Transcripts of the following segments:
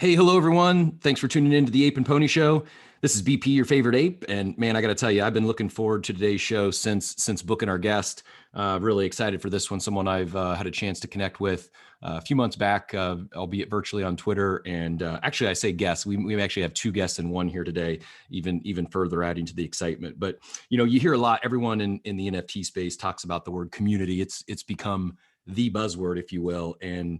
Hey, hello everyone. Thanks for tuning in to the Ape and Pony Show. This is BP, your favorite ape, and man, I got to tell you, I've been looking forward to today's show since booking our guest. Really excited for this one. Someone I've had a chance to connect with a few months back, albeit virtually on Twitter. And actually, I say guests. We actually have two guests in one here today, even further adding to the excitement. But you hear a lot. Everyone in the NFT space talks about the word community. It's become the buzzword, if you will, and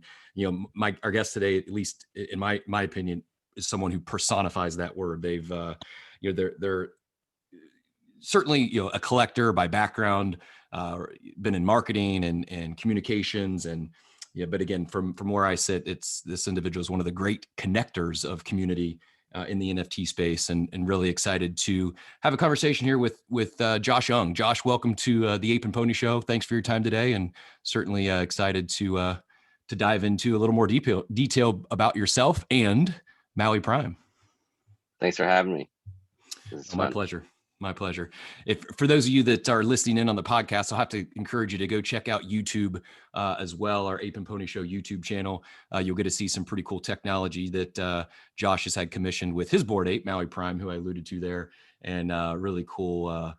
our guest today, at least in my opinion, is someone who personifies that word. They're certainly a collector by background, been in marketing and communications, and but again, from where I sit, this individual is one of the great connectors of community in the NFT space, and really excited to have a conversation here with Josh Ong. Josh, welcome to the Ape and Pony Show. Thanks for your time today, and certainly excited to dive into a little more detail about yourself and Maui Prime. Thanks for having me. My pleasure. My pleasure. If for those of you that are listening in on the podcast, I'll have to encourage you to go check out YouTube as well, our Ape and Pony Show YouTube channel. You'll get to see some pretty cool technology that Josh has had commissioned with his Bored Ape, Maui Prime, who I alluded to there, and really cool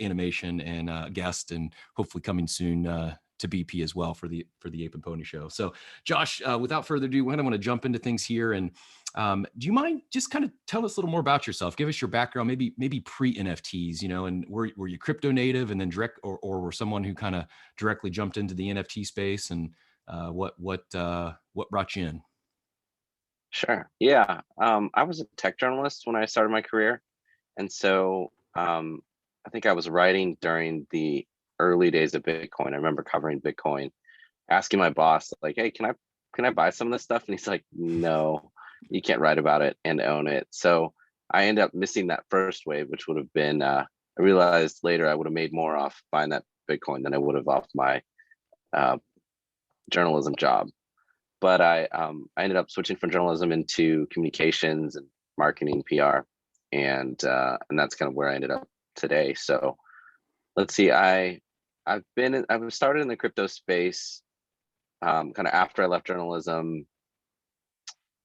animation and guest, and hopefully coming soon to BP as well for the Ape and Pony Show. So, Josh, without further ado, I want to jump into things here. And do you mind just kind of tell us a little more about yourself? Give us your background, maybe pre NFTs, and were you crypto native and then direct, or were someone who kind of directly jumped into the NFT space, and what brought you in? Sure. Yeah. I was a tech journalist when I started my career. And so I think I was writing during the early days of Bitcoin. I remember covering Bitcoin, asking my boss, like, hey, can I buy some of this stuff? And he's like, no, you can't write about it and own it. So I ended up missing that first wave, which would have been, I realized later I would have made more off buying that Bitcoin than I would have off my journalism job. But I ended up switching from journalism into communications and marketing, PR, and that's kind of where I ended up today. So let's see, I was started in the crypto space kind of after I left journalism.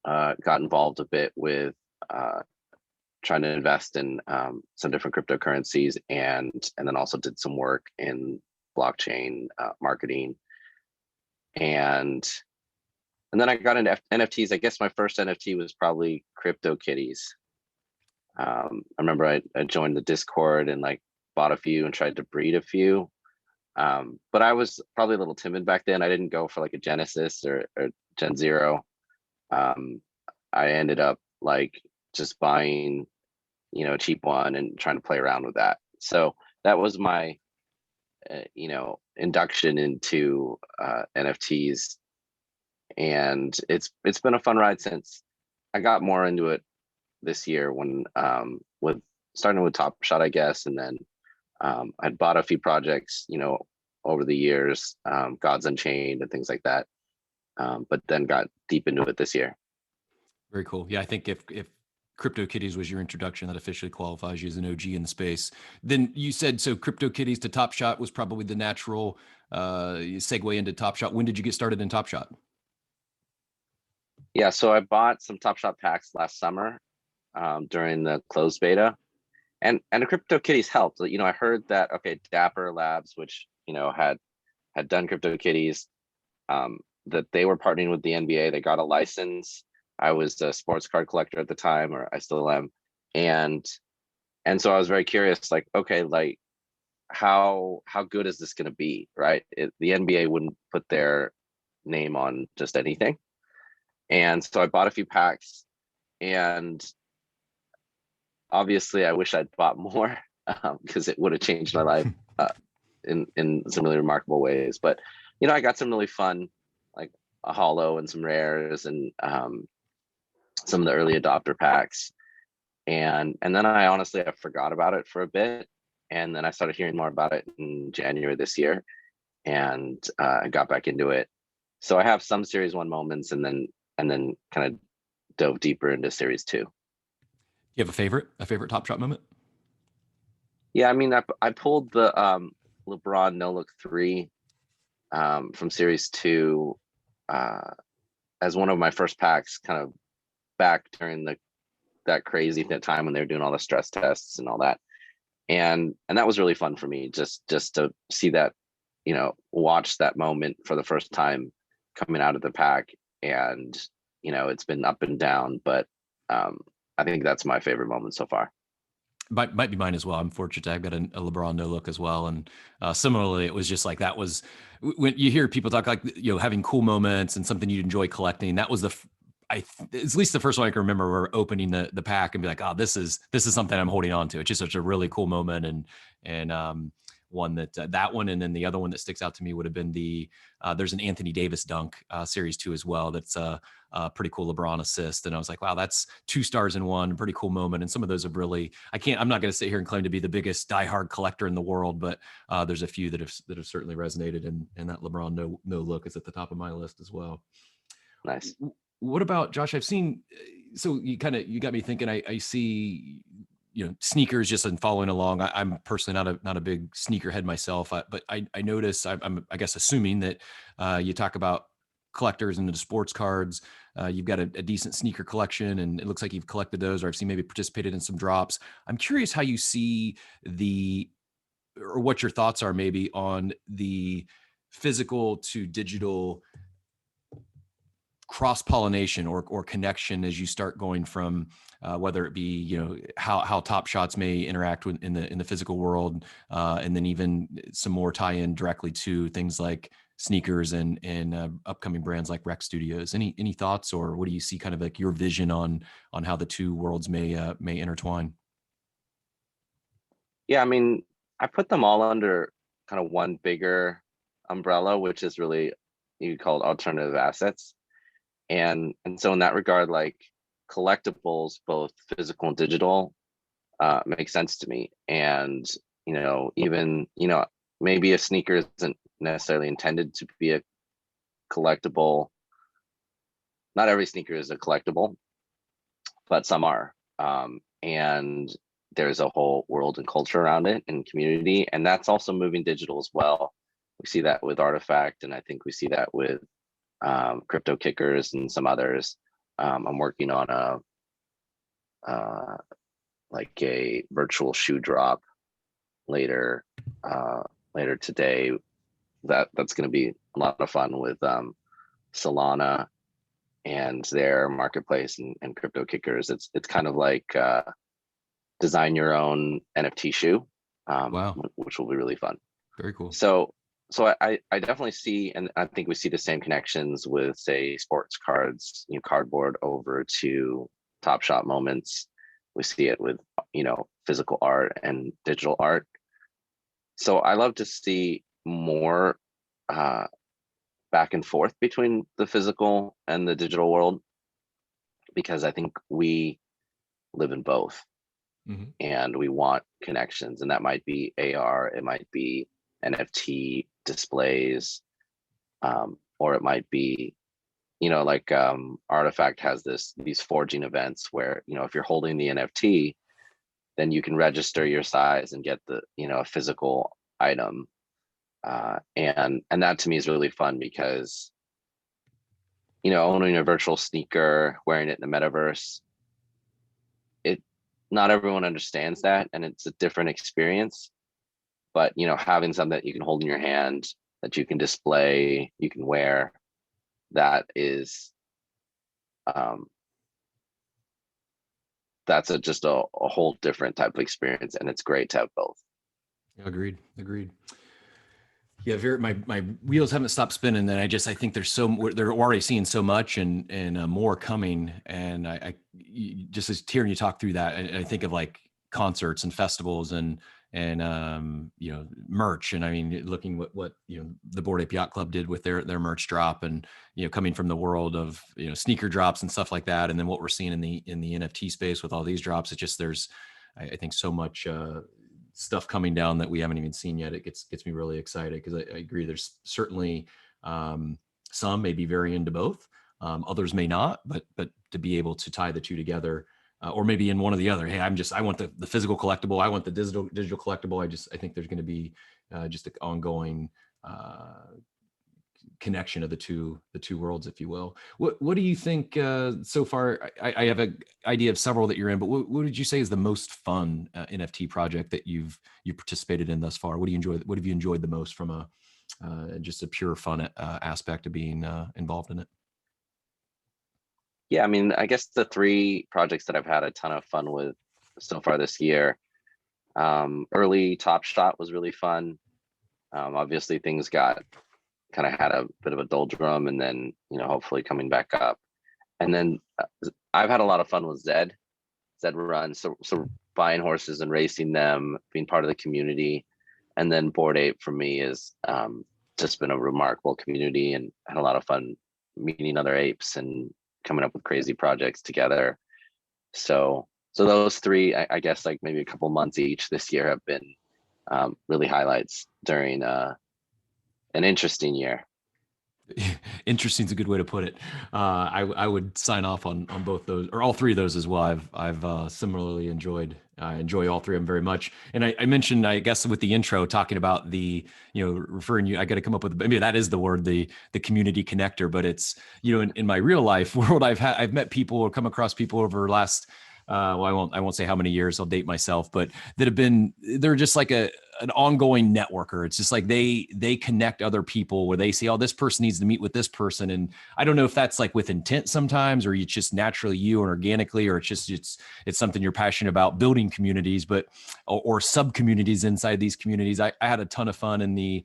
Got involved a bit with trying to invest in some different cryptocurrencies, and then also did some work in blockchain marketing, and then I got into NFTs. I guess my first NFT was probably CryptoKitties. I remember I joined the Discord and like bought a few and tried to breed a few. But I was probably a little timid back then. I didn't go for like a Genesis or Gen Zero. I ended up like just buying, a cheap one and trying to play around with that. So that was my, induction into NFTs. And it's been a fun ride since. I got more into it this year when with starting with Top Shot, I guess, and then I'd bought a few projects, over the years, Gods Unchained and things like that, but then got deep into it this year. Very cool. Yeah, I think if CryptoKitties was your introduction, that officially qualifies you as an OG in the space. Then you said, so CryptoKitties to Top Shot was probably the natural segue into Top Shot. When did you get started in Top Shot? Yeah, so I bought some Top Shot packs last summer during the closed beta, and the CryptoKitties helped. I heard that Dapper Labs, which had done CryptoKitties, that they were partnering with the NBA. They got a license. I was a sports card collector at the time, or I still am, and so I was very curious, like, okay, like how good is this going to be, right? The NBA wouldn't put their name on just anything. And so I bought a few packs, and obviously I wish I'd bought more because it would have changed my life in some really remarkable ways. But I got some really fun, like a holo and some rares, and some of the early adopter packs. And then I forgot about it for a bit, and then I started hearing more about it in January this year, and I got back into it. So I have some Series 1 moments, and then kind of dove deeper into Series 2. You have a favorite Top Shot moment? Yeah, I mean, I pulled the LeBron No Look 3 from Series 2 as one of my first packs, kind of back during that crazy time when they were doing all the stress tests and all that. And that was really fun for me, just to see that, watch that moment for the first time coming out of the pack. And, it's been up and down, but I think that's my favorite moment so far. Might be mine as well. I'm fortunate. I've got a LeBron no look as well, and similarly, it was just like that was when you hear people talk like having cool moments and something you'd enjoy collecting. That was at least the first one I can remember. Where opening the pack and be like, oh, this is something I'm holding on to. It's just such a really cool moment, and one that one, and then the other one that sticks out to me would have been there's an Anthony Davis dunk series 2 as well. That's a pretty cool LeBron assist. And I was like, wow, that's 2 stars in one, pretty cool moment. And some of those have really, I'm not going to sit here and claim to be the biggest diehard collector in the world, but there's a few that have certainly resonated, and that LeBron no look is at the top of my list as well. Nice. What about Josh? I've seen, so you got me thinking, I see, sneakers just in following along. I'm personally not a big sneakerhead myself, but I notice I'm I guess assuming that you talk about collectors into the sports cards. You've got a decent sneaker collection, and it looks like you've collected those, or I've seen maybe participated in some drops. I'm curious how you see or what your thoughts are maybe on the physical to digital cross-pollination or connection as you start going from whether it be how Top Shots may interact with in the physical world, and then even some more tie-in directly to things like sneakers and upcoming brands like Rec Studios. Any thoughts, or what do you see kind of like your vision on how the two worlds may intertwine? Yeah, I mean, I put them all under kind of one bigger umbrella, which is really, you call it alternative assets. And so in that regard, like collectibles, both physical and digital, make sense to me. And even maybe a sneaker isn't necessarily intended to be a collectible. Not every sneaker is a collectible, but some are. And there's a whole world and culture around it and community, and that's also moving digital as well. We see that with Artifact, and I think we see that with Crypto Kickers and some others. I'm working on like a virtual shoe drop later today. That's going to be a lot of fun with Solana and their marketplace and Crypto Kickers. It's kind of like design your own NFT shoe, Wow, which will be really fun. very cool. So I definitely see, and I think we see the same connections with, say, sports cards, cardboard over to Top Shot moments. We see it with, physical art and digital art. So I love to see more back and forth between the physical and the digital world, because I think we live in both. Mm-hmm. And we want connections, and that might be AR, it might be NFT displays, or it might be, like Artifact has these forging events where, if you're holding the NFT, then you can register your size and get the, a physical item. And that to me is really fun, because, owning a virtual sneaker, wearing it in the metaverse, not everyone understands that, and it's a different experience. But having something that you can hold in your hand, that you can display, you can wear, that is that's just a whole different type of experience, and it's great to have both. Agreed. Yeah, my wheels haven't stopped spinning. And I think they're already seeing so much and more coming. And I just as hearing you talk through that, I think of like concerts and festivals and merch. And I mean, looking what the Bored Ape Yacht Club did with their merch drop, and coming from the world of sneaker drops and stuff like that, and then what we're seeing in the NFT space with all these drops. It's just I think so much stuff coming down that we haven't even seen yet. It gets me really excited, because I agree. There's certainly some may be very into both, others may not, but to be able to tie the two together, or maybe in one or the other. Hey, I want the physical collectible, I want the digital collectible. I think there's going to be just an ongoing connection of the two worlds, if you will. What do you think so far? I have an idea of several that you're in, but what did you say is the most fun NFT project that you participated in thus far? What do you enjoy? What have you enjoyed the most from a just a pure fun aspect of being involved in it? Yeah, I mean, I guess the three projects that I've had a ton of fun with so far this year. Early Top Shot was really fun. Obviously, things got kind of had a bit of a doldrum, and then hopefully coming back up. And then I've had a lot of fun with ZED Run. So buying horses and racing them, being part of the community. And then Bored Ape for me is just been a remarkable community, and had a lot of fun meeting other apes and coming up with crazy projects together. So those three, I guess, like maybe a couple months each this year, have been really highlights during an interesting year. Interesting is a good way to put it. I would sign off on both those, or all three of those as well. I've similarly enjoyed. I enjoy all three of them very much. And I mentioned, I guess, with the intro, talking about the referring you. I got to come up with. Maybe that is the word, the community connector. But it's in my real life world, I've met people or come across people over the last. Well, I won't say how many years. I'll date myself, but they're just like an ongoing networker. It's just like they connect other people where they say, oh, this person needs to meet with this person. And I don't know if that's like with intent sometimes, or you just naturally and organically, or it's something you're passionate about, building communities, but or sub communities inside these communities. I had a ton of fun in the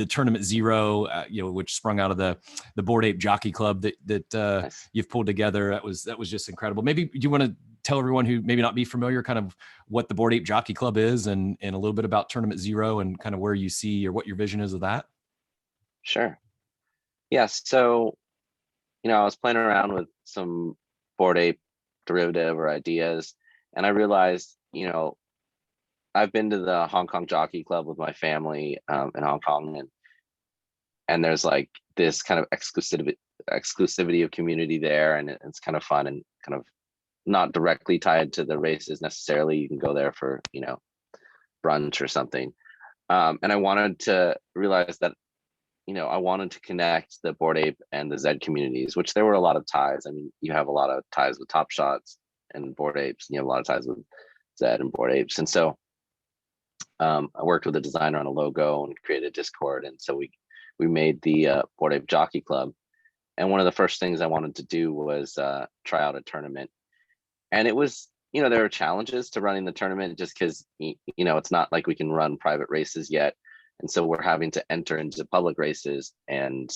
Tournament Zero, which sprung out of the Bored Ape Jockey Club that Nice. you've pulled together. That was just incredible. Maybe do you want to tell everyone who maybe not be familiar, kind of what the Bored Ape Jockey Club is, and a little bit about Tournament Zero, and kind of where you see or what your vision is of that? Sure. Yeah. So I was playing around with some Bored Ape derivative or ideas, and I realized I've been to the Hong Kong Jockey Club with my family in Hong Kong, and there's like this kind of exclusivity of community there, and it's kind of fun and kind of not directly tied to the races necessarily. You can go there for brunch or something, and I wanted to realize that I wanted to connect the Bored Ape and the ZED communities, which there were a lot of ties. I mean, you have a lot of ties with Top Shots and Bored Apes, and you have a lot of ties with ZED and Bored Apes. And so I worked with a designer on a logo and created a Discord, and so we made the Bored Ape Jockey Club. And one of the first things I wanted to do was try out a tournament. And it was, there are challenges to running the tournament, just because, it's not like we can run private races yet. And so we're having to enter into public races and,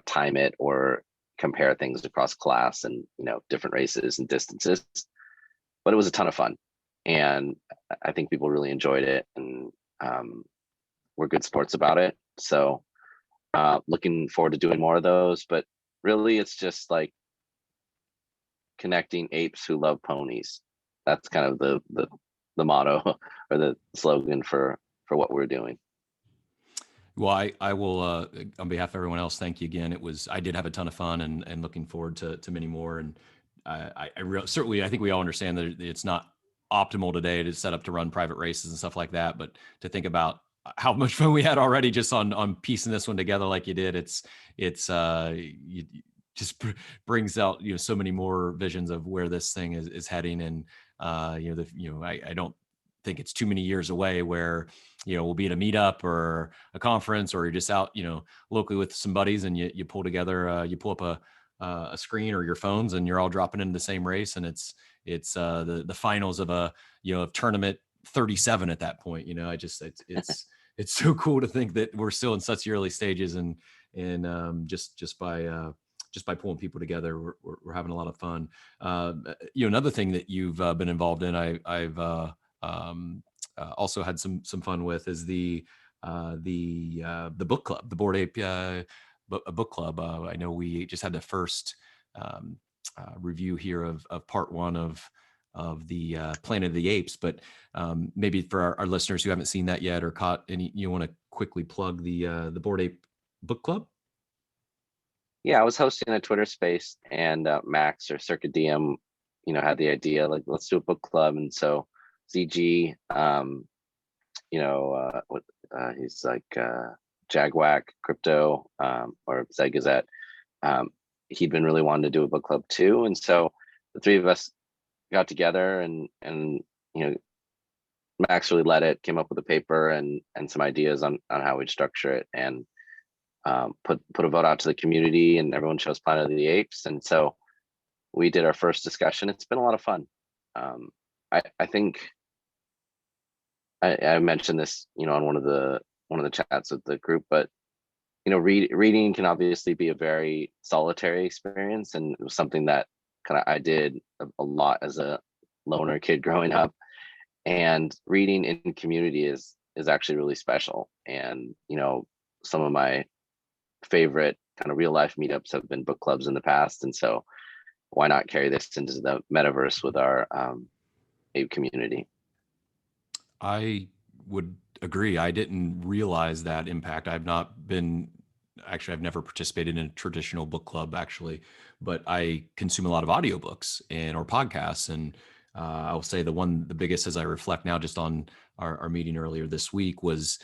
time it or compare things across class and, different races and distances. But it was a ton of fun. And I think people really enjoyed it, and we're good sports about it. So looking forward to doing more of those. But really, it's just like connecting apes who love ponies. That's kind of the motto or the slogan for what we're doing. Well, I will, on behalf of everyone else, thank you again. I did have a ton of fun, and looking forward to many more. And certainly, I think we all understand that it's not optimal today to set up to run private races and stuff like that. But to think about how much fun we had already just on piecing this one together like you did, you just brings out so many more visions of where this thing is heading. And I don't think it's too many years away where we'll be at a meetup or a conference, or you're just out locally with some buddies, and you pull together, you pull up a screen or your phones, and you're all dropping into the same race, and it's the finals of a of tournament 37 at that point. It's so cool to think that we're still in such early stages, and just by pulling people together, we're having a lot of fun. Another thing that you've been involved in, I've also had some fun with, is the book club, the Bored Ape book club. I know we just had the first review here of part one of the Planet of the Apes, but maybe for our listeners who haven't seen that yet or caught any, you want to quickly plug the Bored Ape book club? Yeah, I was hosting a Twitter space, and Max or Circuit DM, had the idea, like, let's do a book club. And so ZG, he's like Jagwack Crypto, or ZED Gazette, he'd been really wanting to do a book club too. And so the three of us got together and you know, Max really led it, came up with a paper and some ideas on how we'd structure it, and put a vote out to the community, and everyone chose Planet of the Apes. And so we did our first discussion. It's been a lot of fun. I think I mentioned this, you know, on one of the chats with the group, but you know, reading can obviously be a very solitary experience, and it was something that kind of I did a lot as a loner kid growing up. And reading in community is actually really special. And you know, some of my favorite kind of real life meetups have been book clubs in the past, and so why not carry this into the metaverse with our ape community? I would agree. I didn't realize that impact. I've never participated in a traditional book club actually, but I consume a lot of audiobooks or podcasts. And I'll say the biggest as I reflect now just on our meeting earlier this week was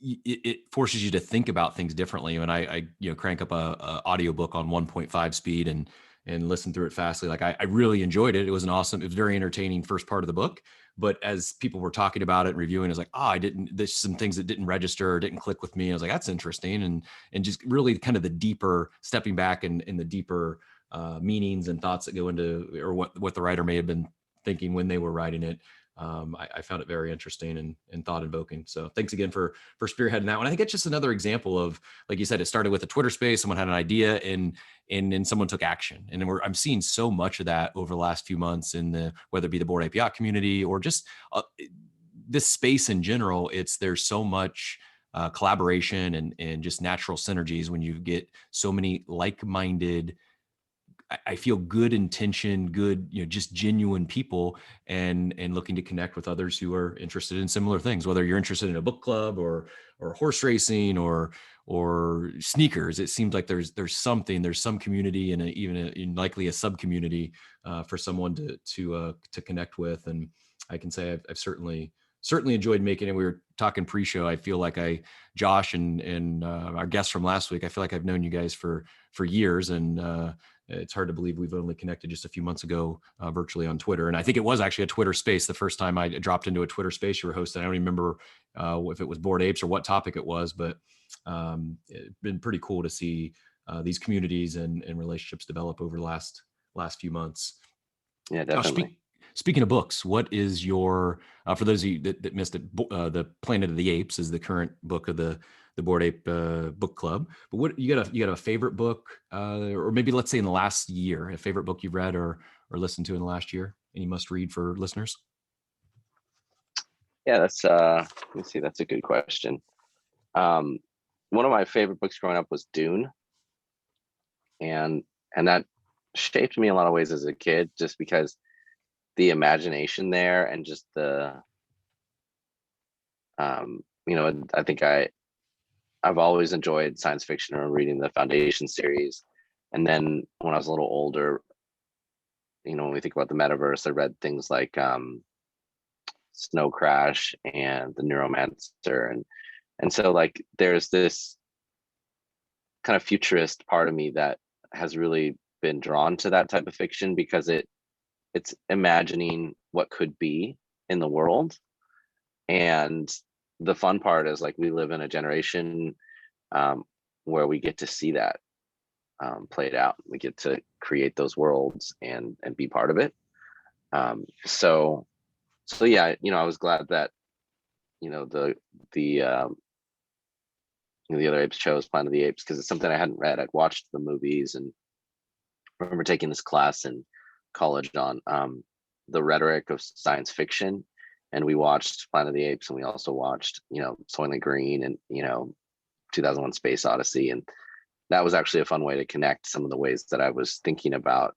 it forces you to think about things differently. When I crank up a audiobook on 1.5 speed and listen through it fastly, like I really enjoyed it. It was it was very entertaining first part of the book. But as people were talking about it and reviewing, I was like, there's some things that didn't register or didn't click with me. I was like, that's interesting. And just really kind of the deeper stepping back and the deeper meanings and thoughts that go into, or what the writer may have been thinking when they were writing it. I found it very interesting and thought invoking. So thanks again for spearheading that one. I think it's just another example of, like you said, it started with a Twitter space. Someone had an idea and then someone took action. And I'm seeing so much of that over the last few months whether it be the Bored Ape Yacht community or just this space in general. There's so much collaboration and just natural synergies when you get so many like-minded, I feel good intention, good, just genuine people and looking to connect with others who are interested in similar things, whether you're interested in a book club or horse racing or sneakers. It seems like there's some community and even likely a sub community for someone to connect with. And I can say I've certainly enjoyed making it. We were talking pre-show. I feel like Josh and our guest from last week, I feel like I've known you guys for years, and it's hard to believe we've only connected just a few months ago virtually on Twitter. And I think it was actually a Twitter space the first time I dropped into a Twitter space you were hosting. I don't even remember if it was Bored Apes or what topic it was, but it's been pretty cool to see these communities and relationships develop over the last few months. Yeah, definitely. Speaking of books, what is your, for those of you that missed it, the Planet of the Apes is the current book of the Bored Ape book club. But what you got a favorite book, or maybe let's say in the last year, a favorite book you've read or listened to in the last year, and you must read for listeners? Yeah, let me see. That's a good question. One of my favorite books growing up was Dune, and that shaped me in a lot of ways as a kid, just because the imagination there and just the I think I've always enjoyed science fiction or reading the Foundation series. And then when I was a little older, when we think about the metaverse, I read things like Snow Crash and the Neuromancer, and so like there's this kind of futurist part of me that has really been drawn to that type of fiction, because it's imagining what could be in the world. And the fun part is, like, we live in a generation where we get to see that played out. We get to create those worlds and be part of it. So yeah, I was glad that the other apes chose Planet of the Apes, because it's something I hadn't read. I'd watched the movies, and I remember taking this class in college on the rhetoric of science fiction, and we watched Planet of the Apes, and we also watched Soylent Green and 2001: Space Odyssey, and that was actually a fun way to connect some of the ways that I was thinking about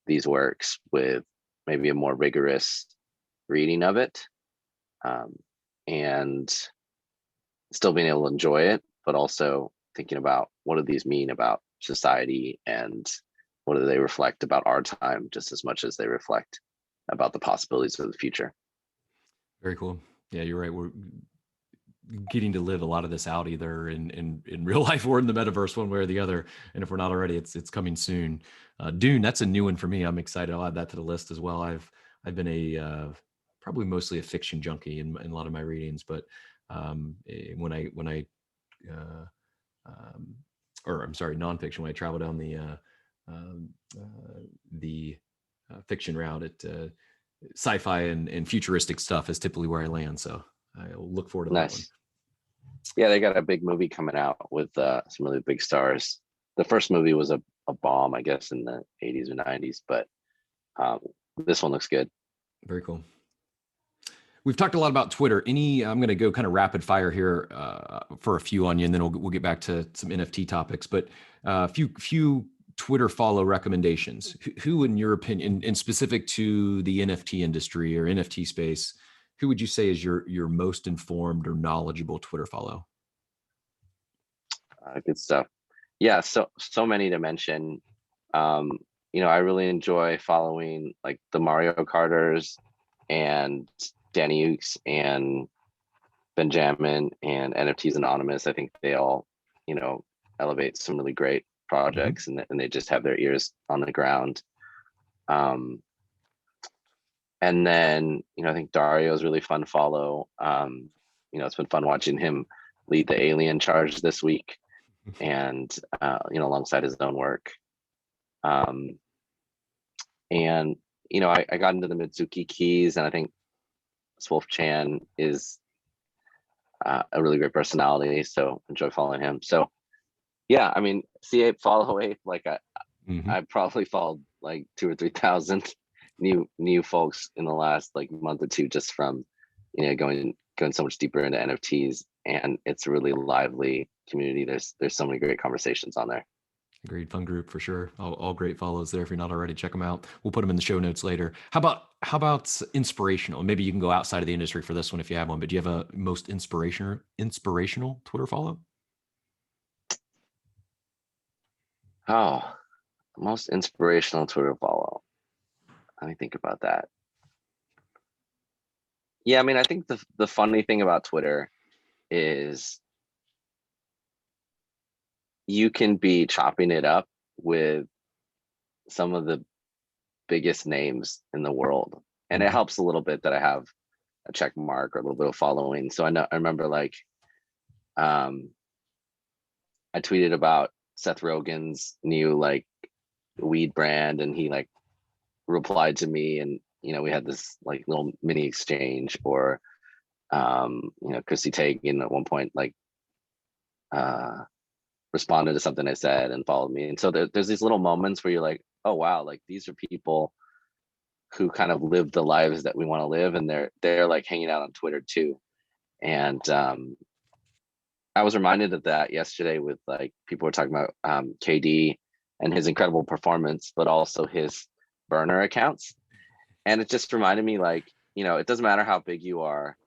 these works with maybe a more rigorous reading of it, and still being able to enjoy it, but also thinking about what do these mean about society, and what do they reflect about our time, just as much as they reflect about the possibilities of the future. Very cool. Yeah, you're right. getting to live a lot of this out either in real life or in the metaverse, one way or the other. And if we're not already, it's coming soon. Dune, that's a new one for me. I'm excited. I'll add that to the list as well. I've been probably mostly a fiction junkie in a lot of my readings, but when I uh, or I'm sorry, nonfiction, when I travel down um, the fiction route, sci-fi and futuristic stuff is typically where I land. So I'll look forward to that one. Nice. Yeah, they got a big movie coming out with some really big stars. The first movie was a bomb, I guess, in the 80s or 90s, but this one looks good. Very cool. We've talked a lot about Twitter. I'm going to go kind of rapid fire here for a few on you, and then we'll get back to some NFT topics. But few Twitter follow recommendations. Who, in your opinion, and specific to the NFT industry or NFT space, who would you say is your most informed or knowledgeable Twitter follow? Good stuff. Yeah, so many to mention. I really enjoy following like the Mario Karters and Danny Ukes and Benjamin and NFTs Anonymous. I think they all, elevate some really great projects, and they just have their ears on the ground. And then, I think Dario is really fun to follow. It's been fun watching him lead the alien charge this week and, alongside his own work. And, I got into the Mitsuki keys, and I think Swolf Chan is a really great personality. So enjoy following him. So yeah, I mean, see Ape, follow Ape. Like I probably followed like 2,000 or 3,000 new folks in the last like month or two, just from, going so much deeper into NFTs, and it's a really lively community. There's so many great conversations on there. Great, fun group for sure. All great follows there. If you're not already, check them out. We'll put them in the show notes later. How about inspirational? Maybe you can go outside of the industry for this one if you have one. But do you have a most inspirational Twitter follow? Oh, most inspirational Twitter follow. Let me think about that. Yeah, I mean, I think the funny thing about Twitter is you can be chopping it up with some of the biggest names in the world, and it helps a little bit that I have a check mark or a little bit of following. So I remember like I tweeted about Seth Rogen's new like weed brand, and he like replied to me, and we had this like little mini exchange. Or Chrissy Teigen at one point like responded to something I said and followed me. And so there's these little moments where you're like, oh wow, like these are people who kind of live the lives that we want to live, and they're like hanging out on Twitter too. And I was reminded of that yesterday with like people were talking about KD and his incredible performance, but also his burner accounts. And it just reminded me, like, it doesn't matter how big you are,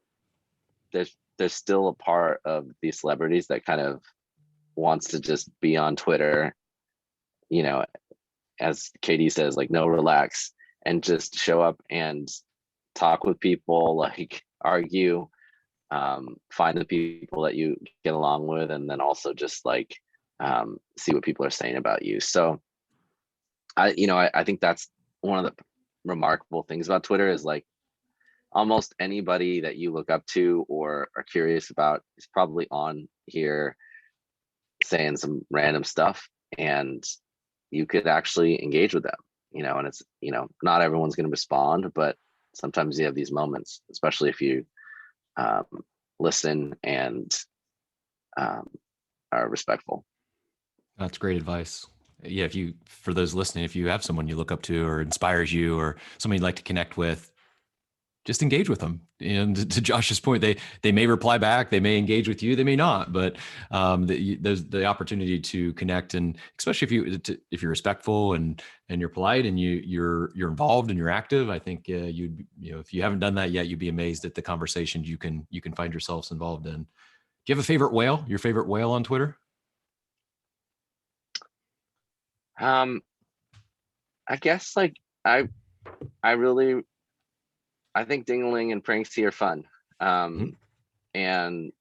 there's still a part of these celebrities that kind of wants to just be on Twitter, as KD says, like, no, relax, and just show up and talk with people, like argue, find the people that you get along with, and then also just like see what people are saying about you. So I think that's one of the remarkable things about Twitter is like almost anybody that you look up to or are curious about is probably on here saying some random stuff, and you could actually engage with them, and it's, not everyone's going to respond, but sometimes you have these moments, especially if you listen and are respectful. That's great advice. Yeah, for those listening, if you have someone you look up to or inspires you or somebody you'd like to connect with, just engage with them. And to Josh's point, they may reply back, they may engage with you, they may not, but there's the opportunity to connect, and especially if you're respectful and you're polite and you're involved and you're active. I think if you haven't done that yet, you'd be amazed at the conversations you can find yourselves involved in. Do you have a favorite whale? Your favorite whale on Twitter? I guess like I think Dingling and Pranksy are fun. And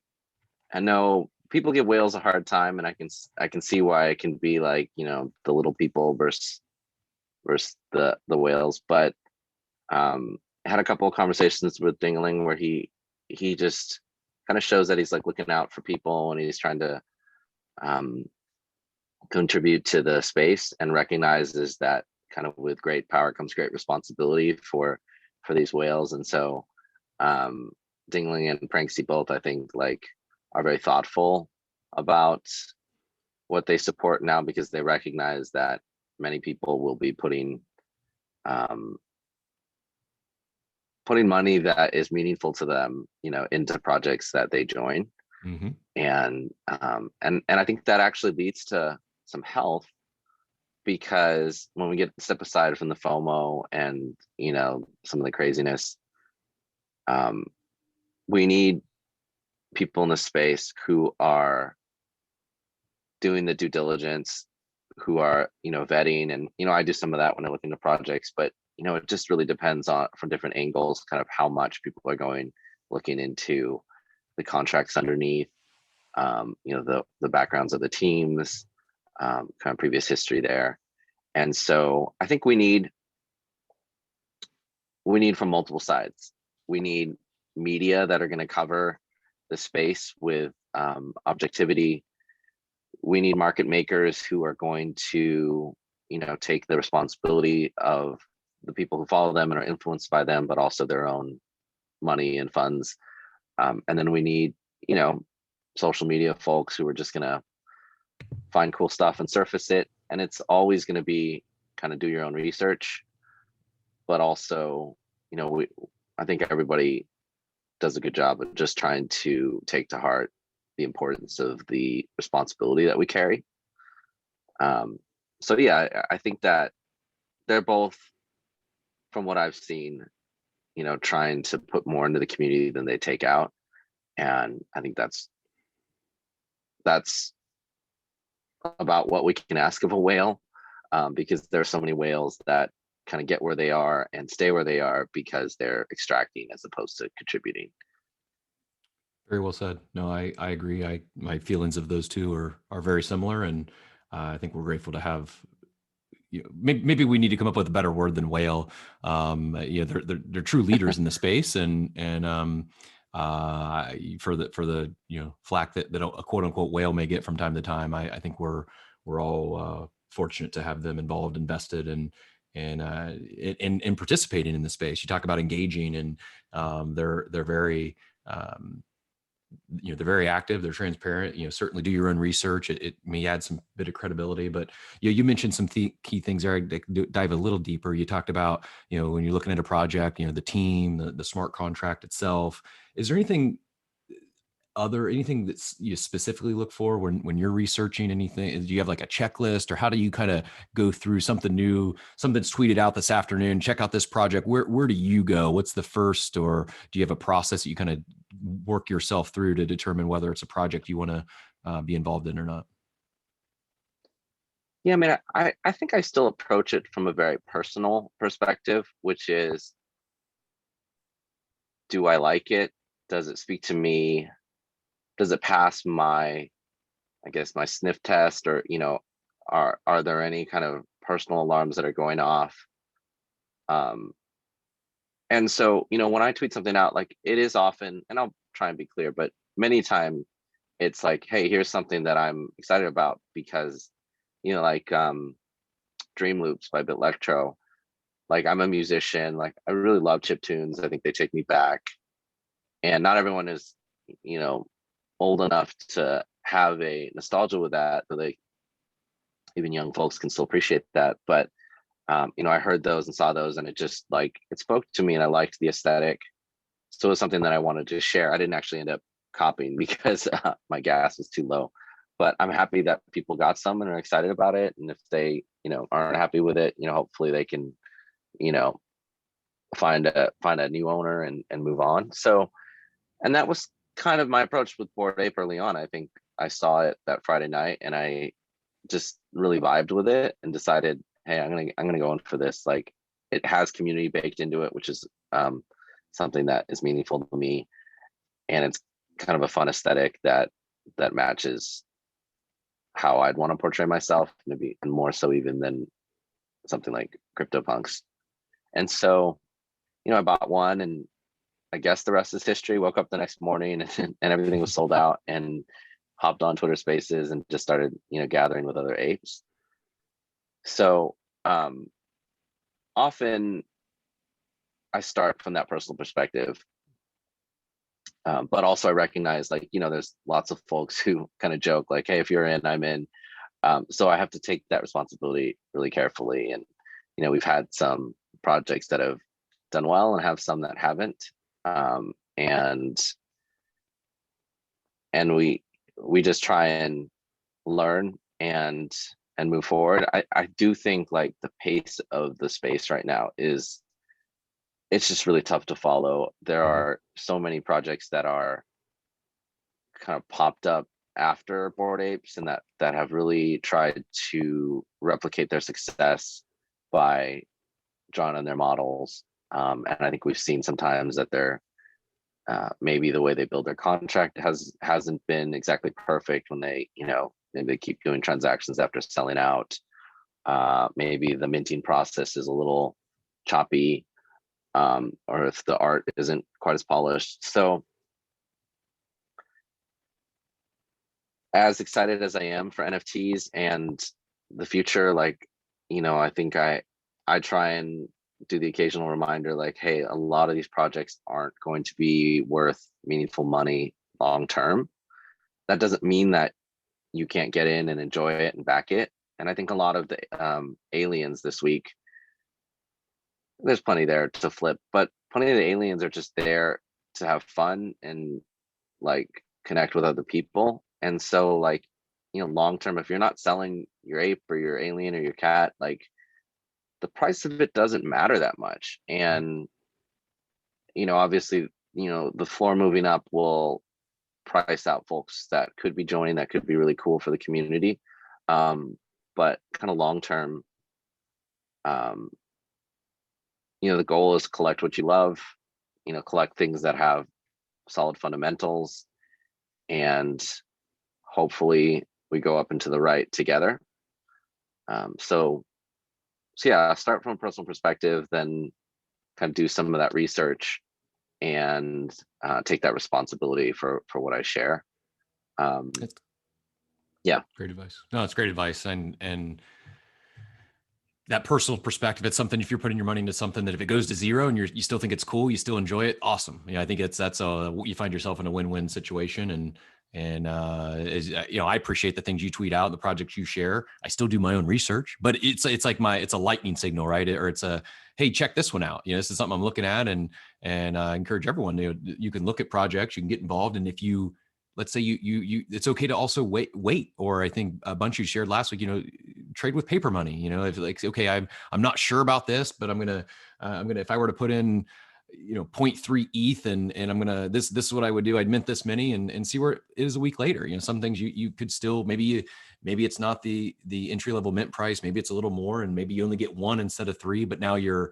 I know people give whales a hard time, and I can see why it can be like, you know, the little people versus the whales. But I had a couple of conversations with Dingling where he just kind of shows that he's like looking out for people, and he's trying to um, contribute to the space, and recognizes that kind of with great power comes great responsibility for these whales. And so um, Dingling and Pranksy both, I think, like are very thoughtful about what they support now, because they recognize that many people will be um, putting money that is meaningful to them, you know, into projects that they join. Mm-hmm. And I think that actually leads to some health, because when we get step aside from the FOMO and, you know, some of the craziness, um, we need people in the space who are doing the due diligence, who are, you know, vetting. And, you know, I do some of that when I look into projects, but, you know, it just really depends on, from different angles, kind of how much people are looking into the contracts underneath, you know, the backgrounds of the teams, kind of previous history there. And so I think we need from multiple sides. We need media that are going to cover the space with objectivity. We need market makers who are going to, you know, take the responsibility of the people who follow them and are influenced by them, but also their own money and funds. And then we need, you know, social media folks who are just going to find cool stuff and surface it. And it's always going to be kind of do your own research, but also, you know, I think everybody does a good job of just trying to take to heart the importance of the responsibility that we carry. So yeah, I think that they're both, from what I've seen, you know, trying to put more into the community than they take out. And I think that's about what we can ask of a whale, because there are so many whales that kind of get where they are and stay where they are because they're extracting as opposed to contributing. Very well said. No, I agree. My feelings of those two are very similar, and I think we're grateful to have. You know, maybe we need to come up with a better word than whale. You know, they're true leaders in the space, and for the you know flack that a quote unquote whale may get from time to time, I think we're all fortunate to have them involved, invested, and participating in the space. You talk about engaging, and they're very you know, they're very active, they're transparent, you know, certainly do your own research. It may add some bit of credibility, but you know, you mentioned some key things there. I'd dive a little deeper. You talked about, you know, when you're looking at a project, you know, the team, the smart contract itself. Is there anything that's you specifically look for when you're researching anything? Do you have like a checklist, or how do you kind of go through something new, something's tweeted out this afternoon, check out this project? Where do you go? What's the first, or do you have a process that you kind of work yourself through to determine whether it's a project you want to be involved in or not? Yeah, I mean, I think I still approach it from a very personal perspective, which is, do I like it? Does it speak to me? Does it pass my, I guess, my sniff test? Or, you know, are there any kind of personal alarms that are going off? And so, you know, when I tweet something out, like, it is often, and I'll try and be clear, but many times it's like, hey, here's something that I'm excited about, because, you know, like Dream Loops by Bitlectro, like, I'm a musician, like, I really love chip tunes. I think they take me back. And not everyone is, you know, old enough to have a nostalgia with that, but like, even young folks can still appreciate that. But you know, I heard those and saw those, and it just, like, it spoke to me, and I liked the aesthetic. So it was something that I wanted to share. I didn't actually end up copying because my gas was too low, but I'm happy that people got some and are excited about it. And if they, you know, aren't happy with it, you know, hopefully they can, you know, find a new owner and move on. So, and that was kind of my approach with Bored Ape early on. I think I saw it that Friday night, and I just really vibed with it and decided, hey, I'm gonna go in for this. Like, it has community baked into it, which is something that is meaningful to me, and it's kind of a fun aesthetic that that matches how I'd want to portray myself, maybe, and more so even than something like CryptoPunks. And so, I bought one, and I guess the rest is history. Woke up the next morning and everything was sold out, and hopped on Twitter Spaces and just started, gathering with other apes. So often I start from that personal perspective. But also I recognize, like, there's lots of folks who kind of joke like, hey, if you're in, I'm in. So I have to take that responsibility really carefully. And, we've had some projects that have done well and have some that haven't. And we just try and learn and move forward. I do think like the pace of the space right now it's just really tough to follow. There are so many projects that are kind of popped up after Bored Apes and that have really tried to replicate their success by drawing on their models. And I think we've seen sometimes that they're maybe the way they build their contract hasn't been exactly perfect when they, maybe they keep doing transactions after selling out. Maybe the minting process is a little choppy. Or if the art isn't quite as polished. So as excited as I am for NFTs and the future, like, I think I try and do the occasional reminder, like, hey, a lot of these projects aren't going to be worth meaningful money long term. That doesn't mean that you can't get in and enjoy it and back it. And I think a lot of the aliens this week, there's plenty there to flip, but plenty of the aliens are just there to have fun and like connect with other people. And so, like, long term, if you're not selling your ape or your alien or your cat, like, the price of it doesn't matter that much. And obviously, the floor moving up will price out folks that could be joining, that could be really cool for the community. But kind of long term, the goal is to collect what you love, collect things that have solid fundamentals, and hopefully we go up and to the right together. So yeah, start from a personal perspective, then kind of do some of that research and take that responsibility for what I share. Yeah. Great advice. No, it's great advice. And that personal perspective, it's something, if you're putting your money into something that if it goes to zero and you still think it's cool, you still enjoy it, awesome. Yeah, I think that's you find yourself in a win-win situation. And I appreciate the things you tweet out, the projects you share. I still do my own research, but it's like it's a lightning signal, right? Or it's a, hey, check this one out. This is something I'm looking at, and I encourage everyone, you can look at projects, you can get involved. And if you, let's say you it's okay to also wait. Or I think a bunch you shared last week, trade with paper money. If like, okay, I'm not sure about this, but I'm gonna if I were to put in 0.3 ETH and I'm gonna this is what I would do. I'd mint this many and see where it is a week later. Some things you could still maybe it's not the entry level mint price, maybe it's a little more, and maybe you only get one instead of three, but now you're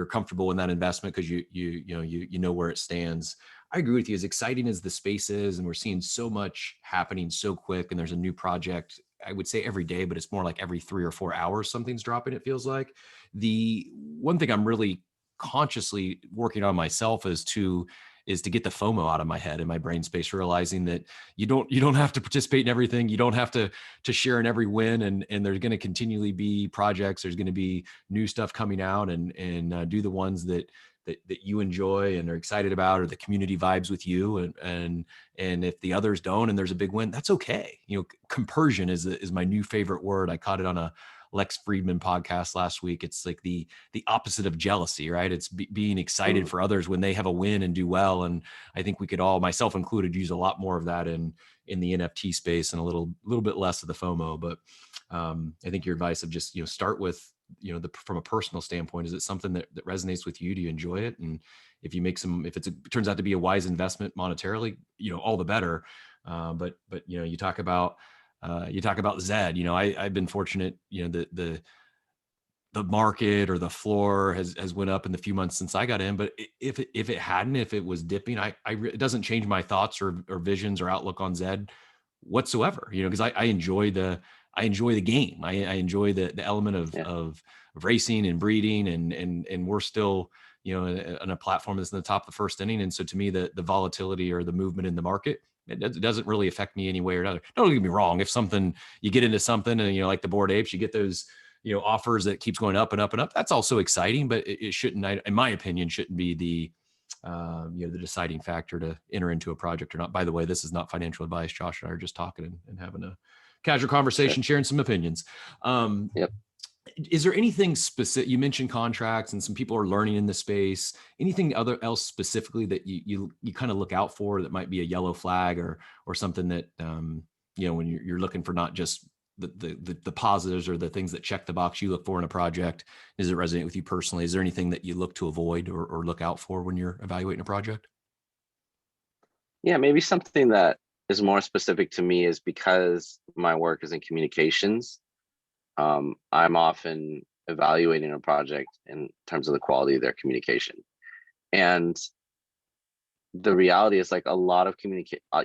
comfortable in that investment because you know where it stands. I agree with you. As exciting as the space is, and we're seeing so much happening so quick, and there's a new project, I would say every day, but it's more like every 3 or 4 hours, something's dropping, it feels like. The one thing I'm really consciously working on myself is to get the FOMO out of my head and my brain space, realizing that you don't have to participate in everything. You don't have to share in every win. And there's going to continually be projects. There's going to be new stuff coming out, and do the ones that you enjoy and are excited about, or the community vibes with you. And if the others don't, and there's a big win, that's okay. Compersion is my new favorite word. I caught it on a Lex Friedman podcast last week. It's like the opposite of jealousy, right? It's being excited for others when they have a win and do well. And I think we could all, myself included, use a lot more of that in the NFT space, and a little bit less of the FOMO. But I think your advice of just, start with, from a personal standpoint, is it something that resonates with you? Do you enjoy it? And if you make if it turns out to be a wise investment monetarily, all the better. But you talk about ZED. I've been fortunate, the market or the floor has went up in the few months since I got in. But if it hadn't, if it was dipping, it doesn't change my thoughts or visions or outlook on ZED whatsoever, because I enjoy the game. I enjoy the element of racing and breeding, and we're still, on a platform that's in the top of the first inning. And so to me, the volatility or the movement in the market, it doesn't really affect me any way or another. Don't get me wrong. If you get into something and, like the Bored Apes, you get those, offers that keeps going up and up and up, that's also exciting, but it shouldn't, in my opinion, shouldn't be the deciding factor to enter into a project or not. By the way, this is not financial advice. Josh and I are just talking and having a casual conversation, sharing some opinions. Yep. Is there anything specific? You mentioned contracts and some people are learning in the space. Anything else specifically that you kind of look out for that might be a yellow flag or something that, when you're looking for not just the positives or the things that check the box you look for in a project? Does it resonate with you personally? Is there anything that you look to avoid or look out for when you're evaluating a project? Yeah, maybe something that is more specific to me is because my work is in communications. I'm often evaluating a project in terms of the quality of their communication. And the reality is, like, a lot of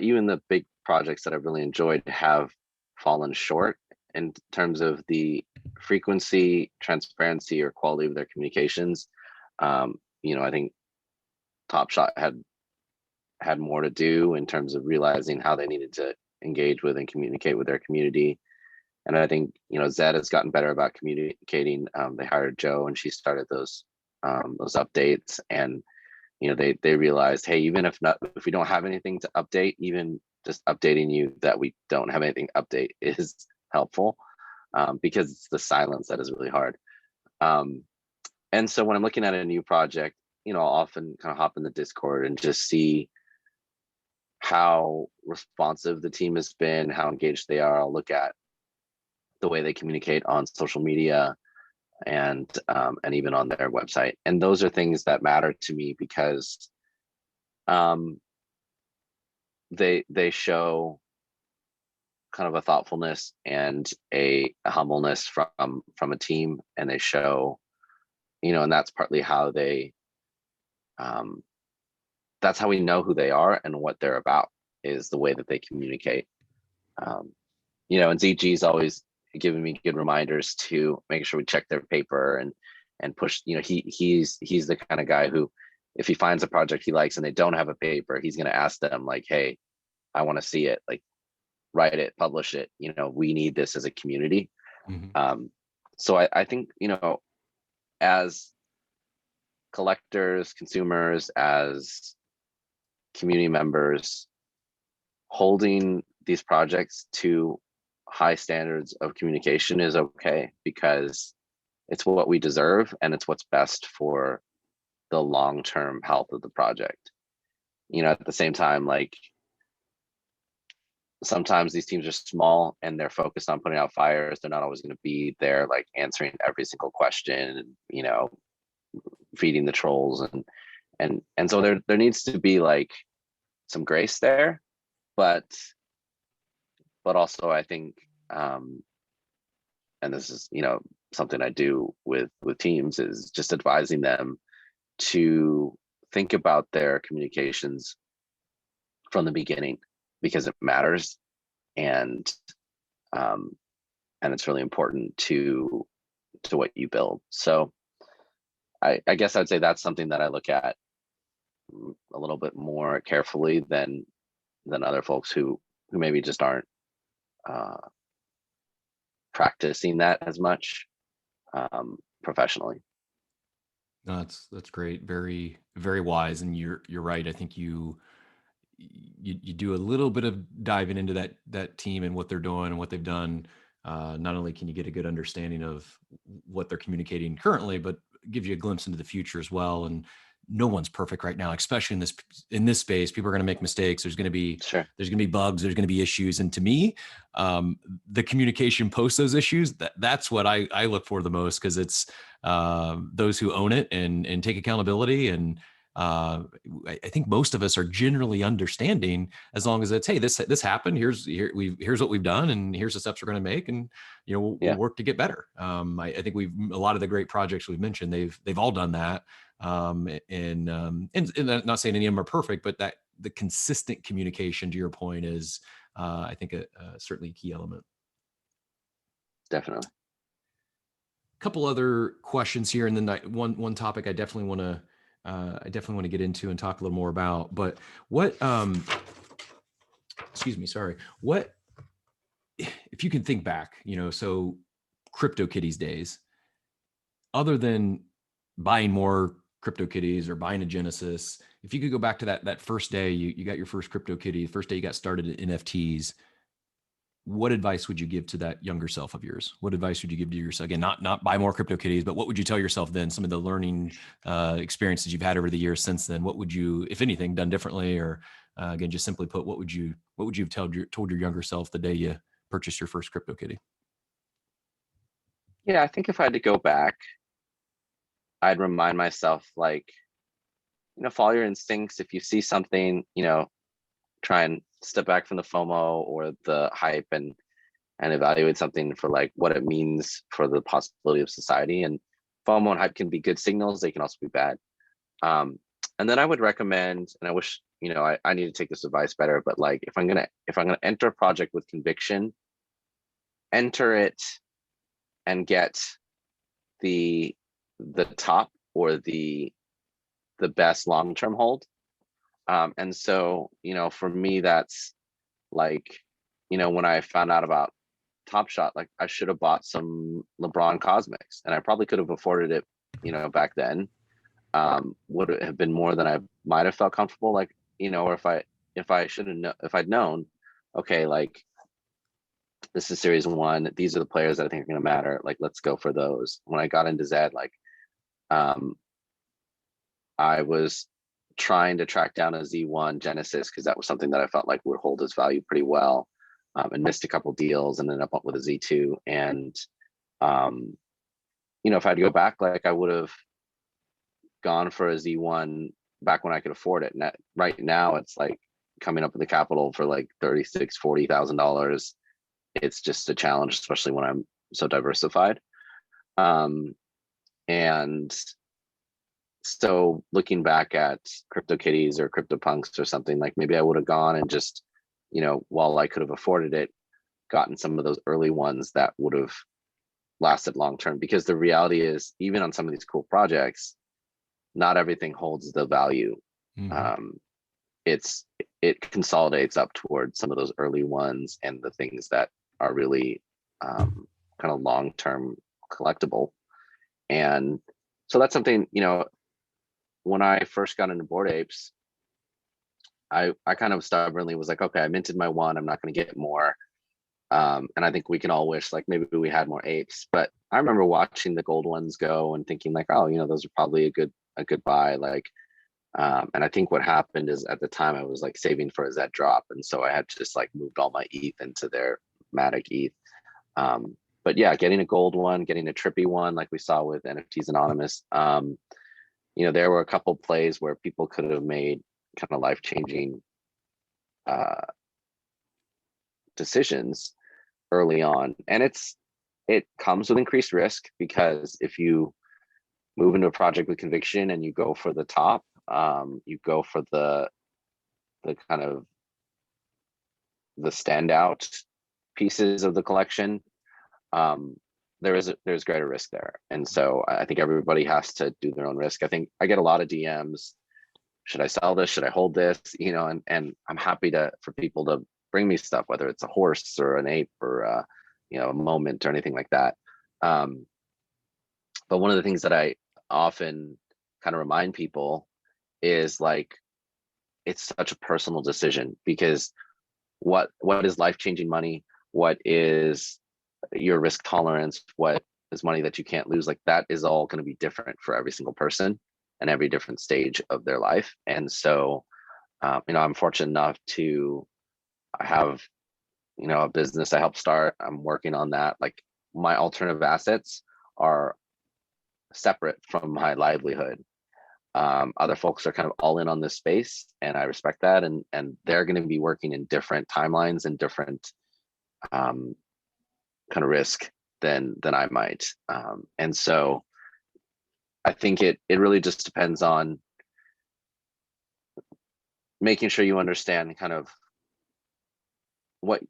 even the big projects that I've really enjoyed have fallen short in terms of the frequency, transparency, or quality of their communications. I think Top Shot had more to do in terms of realizing how they needed to engage with and communicate with their community. And I think, ZED has gotten better about communicating. They hired Joe and she started those updates, and they realized, hey, even if we don't have anything to update, even just updating you that we don't have anything to update is helpful, because it's the silence that is really hard. And so when I'm looking at a new project, I'll often kind of hop in the Discord and just see how responsive the team has been, how engaged they are. I'll look at the way they communicate on social media and even on their website. And those are things that matter to me because they show kind of a thoughtfulness and a humbleness from a team, and they show, and that's partly how that's how we know who they are and what they're about, is the way that they communicate. And ZG's always giving me good reminders to make sure we check their paper and push. He's the kind of guy who, if he finds a project he likes and they don't have a paper, he's going to ask them, like, hey, I want to see it, like, write it, publish it. We need this as a community. Mm-hmm. So I think, as collectors, consumers, as community members, holding these projects to high standards of communication is okay, because it's what we deserve and it's what's best for the long-term health of the project. At the same time, like, sometimes these teams are small and they're focused on putting out fires. They're not always going to be there, like, answering every single question and, feeding the trolls and so there needs to be, like, some grace there, but also I think, and this is, something I do with teams, is just advising them to think about their communications from the beginning, because it matters, and it's really important to what you build. So I guess I'd say that's something that I look at a little bit more carefully than other folks who maybe just aren't practicing that as much professionally. No, that's great. Very, very wise. And you're right. I think you do a little bit of diving into that team and what they're doing and what they've done. Not only can you get a good understanding of what they're communicating currently, but gives you a glimpse into the future as well. And no one's perfect right now, especially in this space. People are going to make mistakes. There's going to be bugs. There's going to be issues. And to me, the communication post those issues, that's what I look for the most, because it's those who own it and take accountability. And I think most of us are generally understanding, as long as it's, hey, this happened. Here's what we've done, and here's the steps we're going to make, and we'll work to get better. I think a lot of the great projects we've mentioned, they've all done that. And not saying any of them are perfect, but that the consistent communication, to your point, is I think certainly a key element. Definitely. A couple other questions here, and then one topic I definitely want to get into and talk a little more about. But what, excuse me, sorry. What, if you can think back, so CryptoKitties days, other than buying more CryptoKitties or buying a Genesis, if you could go back to that first day you got your first CryptoKitty, first day you got started in NFTs, what advice would you give to that younger self of yours? What advice would you give to yourself? Again, not buy more CryptoKitties, but what would you tell yourself then? Some of the learning experiences you've had over the years since then. What would you, if anything, done differently? Or again, just simply put, what would you have told your younger self the day you purchased your first CryptoKitty? Yeah, I think if I had to go back, I'd remind myself, like, follow your instincts. If you see something, try and step back from the FOMO or the hype and evaluate something for like what it means for the possibility of society. And FOMO and hype can be good signals. They can also be bad. And then I would recommend, and I wish, I need to take this advice better, but like, if I'm going to enter a project with conviction, enter it and get the top or the best long-term hold. And so, for me, that's like, when I found out about Top Shot, like I should have bought some LeBron Cosmics, and I probably could have afforded it, back then. Would it have been more than I might have felt comfortable, like, or if I'd known, okay, like this is series 1, these are the players that I think are going to matter, like let's go for those. When I got into ZED, like I was trying to track down a Z1 Genesis because that was something that I felt like would hold its value pretty well, and missed a couple deals and ended up with a Z2. And if I had to go back, like I would have gone for a Z1 back when I could afford it. And right now it's like coming up with the capital for like $36,000-$40,000. It's just a challenge, especially when I'm so diversified. And so looking back at CryptoKitties or CryptoPunks or something, like maybe I would have gone and just, while I could have afforded it, gotten some of those early ones that would have lasted long term. Because the reality is, even on some of these cool projects, not everything holds the value. Mm-hmm. It consolidates up towards some of those early ones and the things that are really kind of long term collectible. And so that's something, when I first got into Bored Apes, I kind of stubbornly was like, okay, I minted my one, I'm not going to get more. And I think we can all wish like maybe we had more apes. But I remember watching the gold ones go and thinking like, oh, those are probably a good buy. Like, and I think what happened is at the time I was like saving for a ZED drop, and so I had just like moved all my ETH into their Matic ETH. But yeah, getting a gold one, getting a trippy one, like we saw with NFTs Anonymous. There were a couple plays where people could have made kind of life-changing decisions early on. And it comes with increased risk, because if you move into a project with conviction and you go for the top, you go for the kind of the standout pieces of the collection, there's greater risk there. And so I think everybody has to do their own risk. I think I get a lot of DMs, should I sell this, should I hold this, and I'm happy for people to bring me stuff, whether it's a horse or an ape or a moment or anything like that. But one of the things that I often kind of remind people is like, it's such a personal decision, because what is life-changing money, what is your risk tolerance, what is money that you can't lose, like that is all going to be different for every single person and every different stage of their life. And so I'm fortunate enough to have a business I helped start. I'm working on that. Like my alternative assets are separate from my livelihood. Other folks are kind of all in on this space, and I respect that, and they're going to be working in different timelines and different kind of risk than I might. And so I think it really just depends on making sure you understand kind of what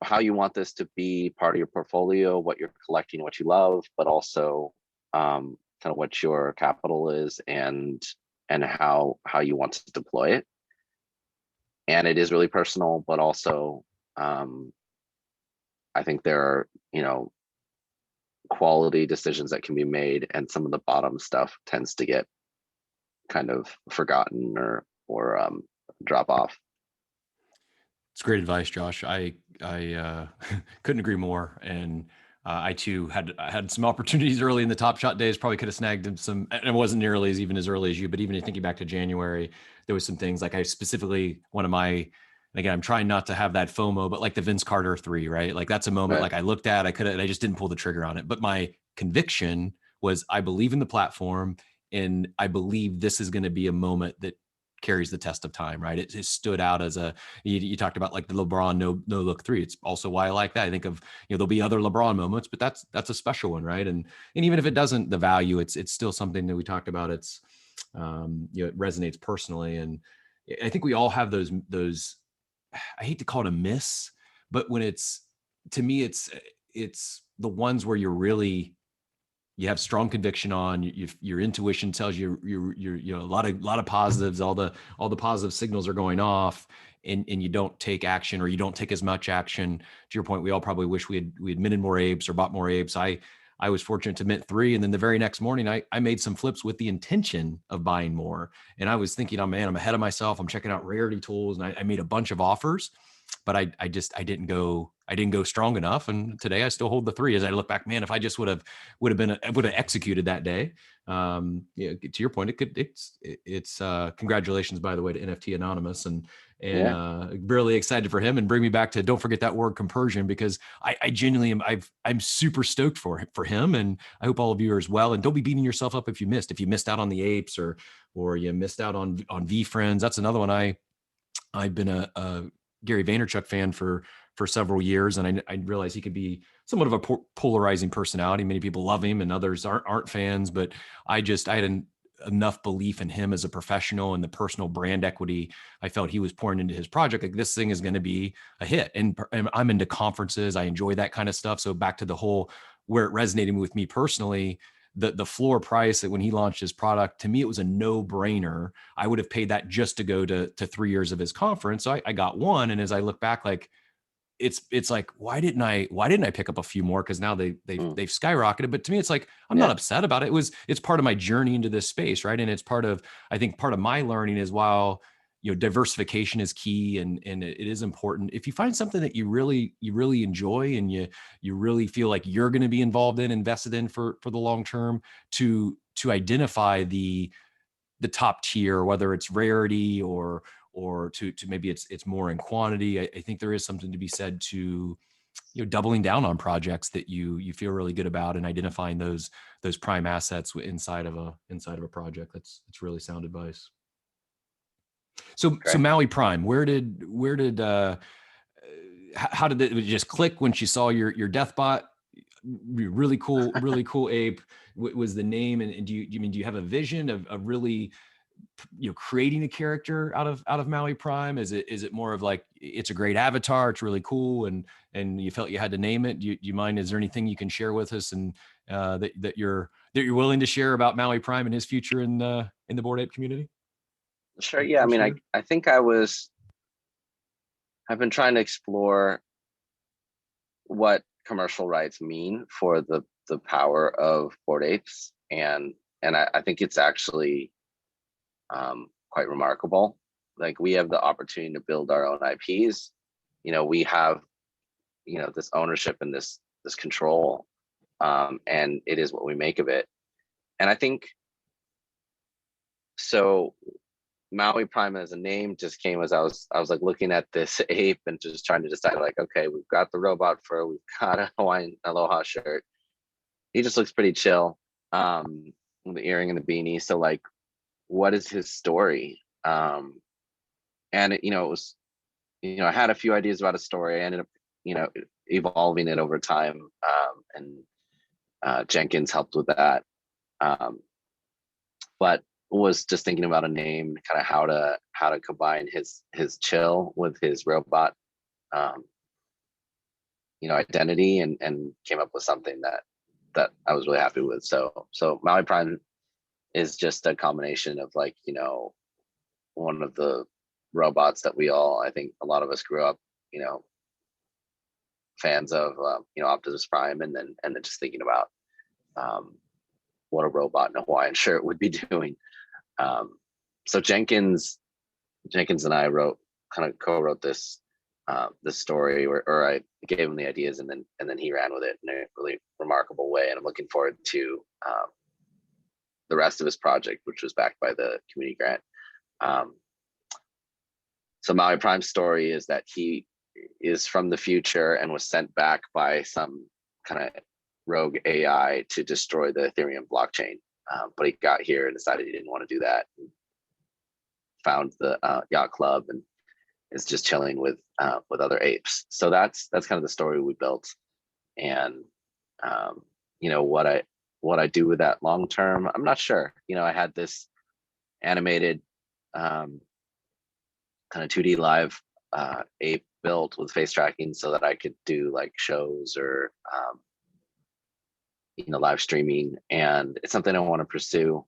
how you want this to be part of your portfolio, what you're collecting, what you love, but also kind of what your capital is and how you want to deploy it. And it is really personal, but also I think there are, quality decisions that can be made, and some of the bottom stuff tends to get kind of forgotten or drop off. It's great advice, Josh. I couldn't agree more. And I too had some opportunities early in the Top Shot days. Probably could have snagged some, and it wasn't nearly as early as you. But even thinking back to January, there was some things like I specifically one of my. And again, I'm trying not to have that FOMO, but like the Vince Carter 3, right? Like that's a moment Right. like I looked at, I could have, and I just didn't pull the trigger on it. But my conviction was I believe in the platform, and I believe this is going to be a moment that carries the test of time, right? It stood out as you talked about like the LeBron no look 3. It's also why I like that. I think of, there'll be other LeBron moments, but that's a special one, right? And even if it doesn't, the value, it's still something that we talked about. It's it resonates personally, and I think we all have those. I hate to call it a miss, but when to me, it's the ones where you have strong conviction on your intuition tells you a lot of positives, all the positive signals are going off, and you don't take action, or you don't take as much action. To your point, we all probably wish we had minted more apes or bought more apes. I was fortunate to mint 3, and then the very next morning I made some flips with the intention of buying more, and I was thinking, oh man, I'm ahead of myself, I'm checking out rarity tools, and I made a bunch of offers, but I didn't go strong enough. And today I still hold the 3. As I look back, man, if I just would have executed that day. To your point, it's congratulations, by the way, to NFT Anonymous, and really excited for him, and bring me back to, don't forget that word compersion, because I genuinely am, I'm super stoked for him. And I hope all of you are as well. And don't be beating yourself up if you missed out on the apes, or you missed out on VFriends. That's another one. I've been a Gary Vaynerchuk fan for several years, and I realize he could be somewhat of a polarizing personality. Many people love him, and others aren't fans. But I had enough belief in him as a professional and the personal brand equity I felt he was pouring into his project. Like, this thing is going to be a hit, and I'm into conferences. I enjoy that kind of stuff. So back to the whole where it resonated with me personally. The floor price that when he launched his product, to me, it was a no-brainer. I would have paid that just to go to 3 years of his conference. So I got one. And as I look back, like it's like, why didn't I pick up a few more? Cause now they've skyrocketed. But to me, it's like, I'm not upset about it. It's part of my journey into this space. Right. And it's part of my learning is, while, diversification is key, and it is important. If you find something that you really enjoy, and you really feel like you're going to be involved in, invested in for the long term, to identify the top tier, whether it's rarity or to maybe it's more in quantity. I think there is something to be said to, doubling down on projects that you feel really good about, and identifying those prime assets inside of a project. That's really sound advice. So Maui Prime, where did how did it just click when she saw your death bot? Really cool ape was the name. And do you have a vision of really creating a character out of Maui Prime? Is it more of like, it's a great avatar, it's really cool, and you felt you had to name it? Do you mind, is there anything you can share with us, and that you're willing to share about Maui Prime and his future in the Bored Ape community? Sure. Yeah. I mean, I think I've been trying to explore what commercial rights mean for the power of Bored Apes, and I think it's actually quite remarkable. Like, we have the opportunity to build our own IPs. We have this ownership and this control, and it is what we make of it. And I think so. Maui Prime as a name just came as I was like looking at this ape and just trying to decide, like, okay, we've got the robot fur, we've got a Hawaiian Aloha shirt. He just looks pretty chill, with the earring and the beanie. So, like, what is his story? And it was, I had a few ideas about a story. I ended up, evolving it over time, and Jenkins helped with that. But was just thinking about a name, kind of how to combine his chill with his robot. identity, and came up with something that I was really happy with. So Maui Prime is just a combination of like, one of the robots that I think a lot of us grew up, fans of, Optimus Prime, and then just thinking about what a robot in a Hawaiian shirt would be doing. So Jenkins and I co-wrote this story, or I gave him the ideas, and then he ran with it in a really remarkable way. And I'm looking forward to the rest of his project, which was backed by the community grant. So Maui Prime's story is that he is from the future and was sent back by some kind of rogue AI to destroy the Ethereum blockchain. But he got here and decided he didn't want to do that. Found the yacht club and is just chilling with other apes. So that's kind of the story we built. And what I do with that long term, I'm not sure. I had this animated kind of 2D live ape built with face tracking so that I could do like shows or live streaming, and it's something I want to pursue.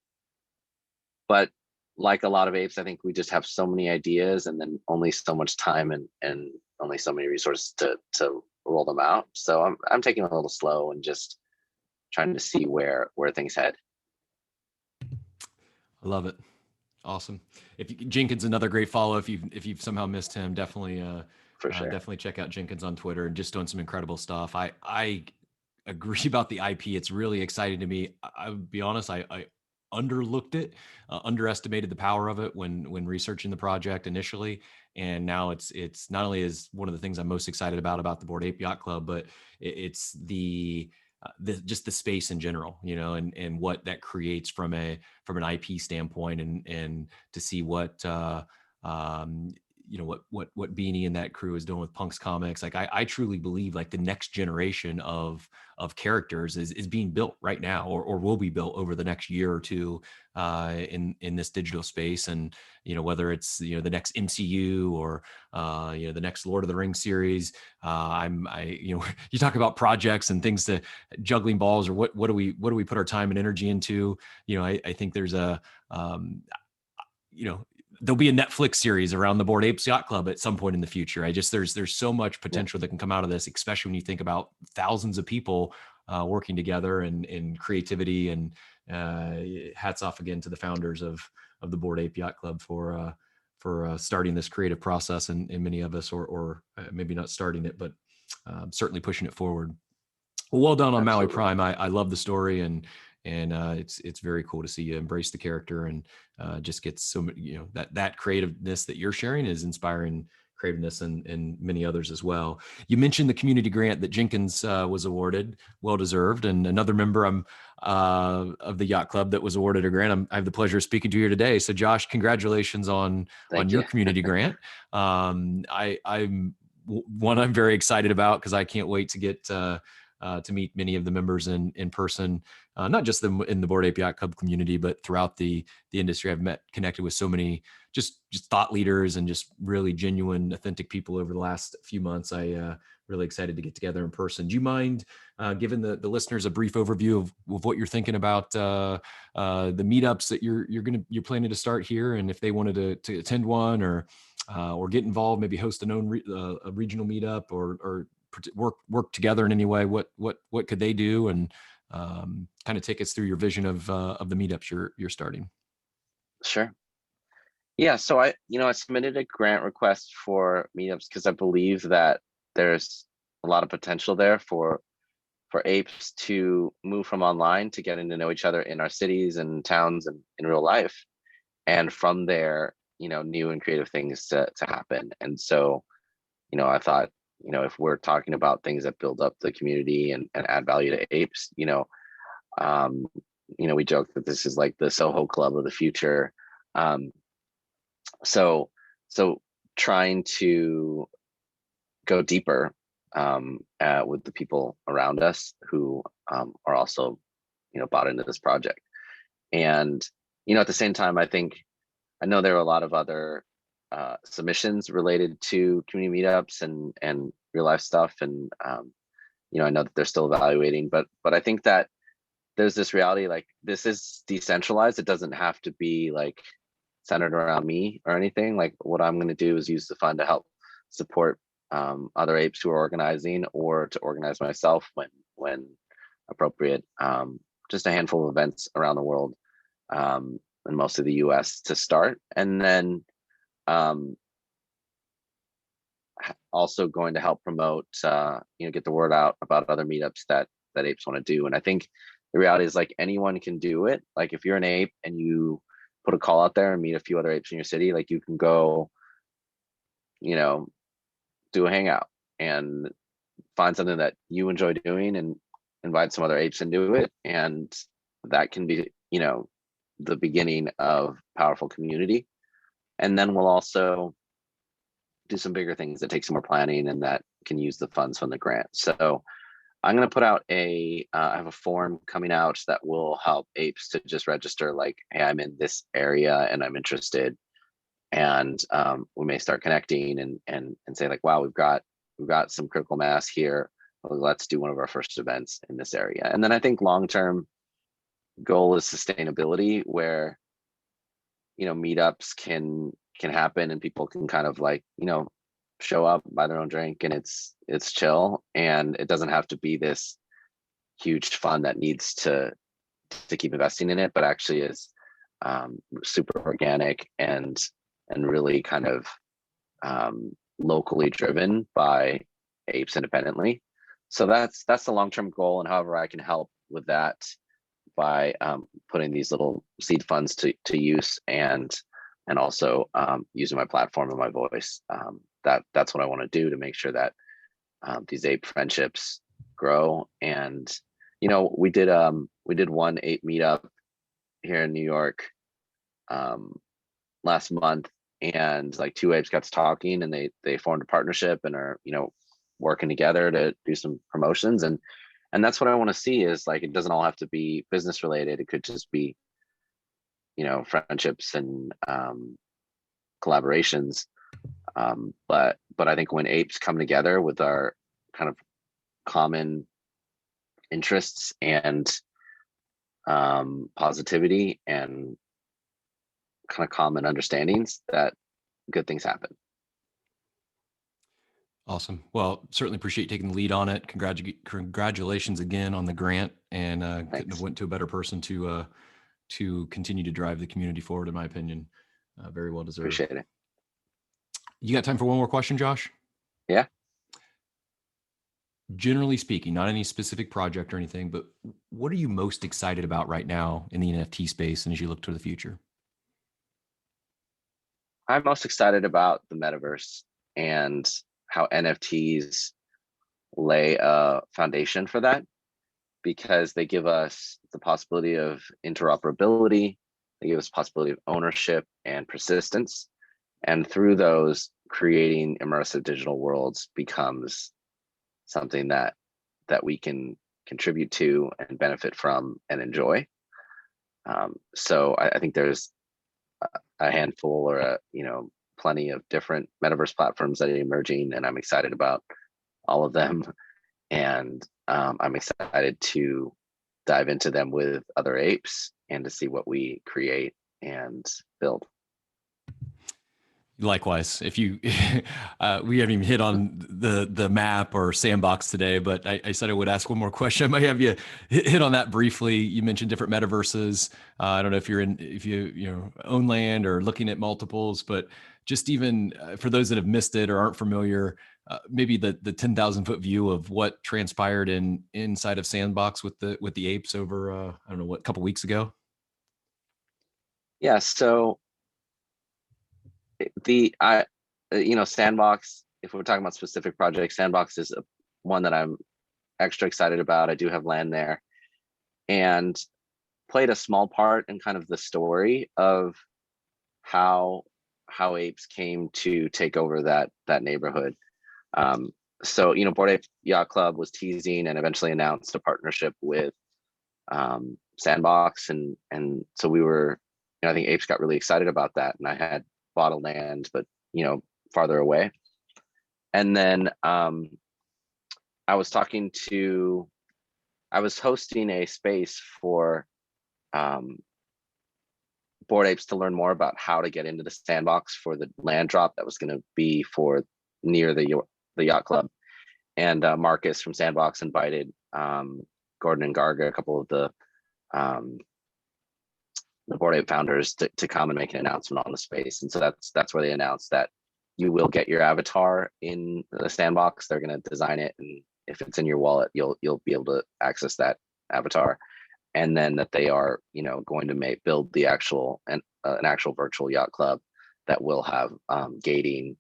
But like a lot of apes, I think we just have so many ideas and then only so much time and only so many resources to roll them out. So I'm taking it a little slow and just trying to see where things head. I love it. Awesome. Jenkins, another great follow. If you've somehow missed him, definitely For sure. definitely check out Jenkins on Twitter, and just doing some incredible stuff. I agree about the IP. It's really exciting to me. I'll be honest, I underlooked it, underestimated the power of it when researching the project initially, and now it's not only is one of the things I'm most excited about the Bored Ape Yacht Club, but it's just the space in general, and what that creates from an IP standpoint, and to see what what Beanie and that crew is doing with Punk's comics. Like I truly believe like the next generation of characters is being built right now, or will be built over the next year or two in this digital space. And whether it's the next MCU or the next Lord of the Rings series, you talk about projects and things, to juggling balls, or what do we put our time and energy into. I think there's there'll be a Netflix series around the Bored Apes Yacht Club at some point in the future. There's so much potential that can come out of this, especially when you think about thousands of people working together and creativity. And hats off again to the founders of the Bored Ape Yacht Club for starting this creative process, and many of us, or maybe not starting it, but certainly pushing it forward. Well done on Absolutely. Maui Prime. I love the story, and it's very cool to see you embrace the character, and just get so many, that creativeness that you're sharing is inspiring creativeness and many others as well. You mentioned the community grant that Jenkins was awarded, well deserved, and another member of the yacht club that was awarded a grant. I have the pleasure of speaking to you here today. So Josh, congratulations on your community grant. I'm very excited about, because I can't wait to get to meet many of the members in person, not just in the Bored Ape Yacht Club community, but throughout the industry. I've connected with so many just thought leaders and just really genuine, authentic people over the last few months. Really excited to get together in person. Do you mind giving the listeners a brief overview of what you're thinking about the meetups that you're planning to start here, and if they wanted to attend one or get involved, maybe host a regional meetup, or work together in any way, what could they do? And kind of take us through your vision of the meetups you're starting. Sure. Yeah, so I submitted a grant request for meetups because I believe that there's a lot of potential there for apes to move from online to getting to know each other in our cities and towns and in real life, and from there, new and creative things to happen. And so, I thought, if we're talking about things that build up the community and add value to apes, we joke that this is like the Soho Club of the future. So trying to go deeper with the people around us who are also, bought into this project. And, at the same time, I know there are a lot of other submissions related to community meetups and real life stuff. And I know that they're still evaluating, but I think that there's this reality, like this is decentralized. It doesn't have to be like centered around me or anything. Like what I'm going to do is use the fund to help support other apes who are organizing, or to organize myself when appropriate. Just a handful of events around the world, and most of the US to start, and then also going to help promote, get the word out about other meetups that apes want to do. And I think the reality is, like, anyone can do it. Like if you're an ape and you put a call out there and meet a few other apes in your city, like you can go, do a hangout and find something that you enjoy doing and invite some other apes into it. And that can be, the beginning of powerful community. And then we'll also do some bigger things that take some more planning and that can use the funds from the grant. So I'm going to put out I have a form coming out that will help apes to just register, like, hey, I'm in this area and I'm interested. And we may start connecting and say, like, wow, we've got some critical mass here. Well, let's do one of our first events in this area. And then I think long-term goal is sustainability, where, meetups can happen and people can kind of like, show up, buy their own drink, and it's chill. And it doesn't have to be this huge fund that needs to keep investing in it, but actually is super organic and really kind of locally driven by apes independently. So that's the long-term goal. And however I can help with that by putting these little seed funds to use, and also using my platform and my voice, that's what I want to do to make sure that these ape friendships grow. And we did one ape meetup here in New York last month, and like two apes got to talking, and they formed a partnership and are working together to do some promotions. And that's what I want to see, is like, it doesn't all have to be business related. It could just be friendships and collaborations. But I think when apes come together with our kind of common interests and positivity and kind of common understandings, that good things happen. Awesome. Well, certainly appreciate you taking the lead on it. Congratulations again on the grant, and couldn't have went to a better person to continue to drive the community forward, in my opinion. Very well deserved. Appreciate it. You got time for one more question, Josh? Yeah. Generally speaking, not any specific project or anything, but what are you most excited about right now in the NFT space, and as you look to the future? I'm most excited about the metaverse and how NFTs lay a foundation for that, because they give us the possibility of interoperability. They give us possibility of ownership and persistence. And through those, creating immersive digital worlds becomes something that we can contribute to and benefit from and enjoy. So I think there's a handful, or plenty of different metaverse platforms that are emerging, and I'm excited about all of them. And I'm excited to dive into them with other apes and to see what we create and build. Likewise, if you, we haven't even hit on the map or Sandbox today, but I said I would ask one more question. I might have you hit on that briefly. You mentioned different metaverses. I don't know if you own land or looking at multiples, but just even for those that have missed it or aren't familiar, maybe the 10,000 foot view of what transpired inside of Sandbox with the apes over I don't know, a couple weeks ago. Yeah. So Sandbox, if we're talking about specific projects, Sandbox is one that I'm extra excited about. I do have land there, and played a small part in kind of the story of how apes came to take over that neighborhood. So Bored Ape Yacht Club was teasing and eventually announced a partnership with Sandbox, and so we were, I think apes got really excited about that, and I had bought a land, but farther away. And then I was talking to, I was hosting a space for Bored Apes to learn more about how to get into the sandbox for the land drop that was going to be for near the yacht club. And Marcus from Sandbox invited Gordon and Garga, a couple of the Bored Ape founders, to come and make an announcement on the space. And so that's where they announced that you will get your avatar in the sandbox. They're going to design it, and if it's in your wallet, you'll be able to access that avatar. And then that they are, going to build the actual an actual virtual yacht club that will have gating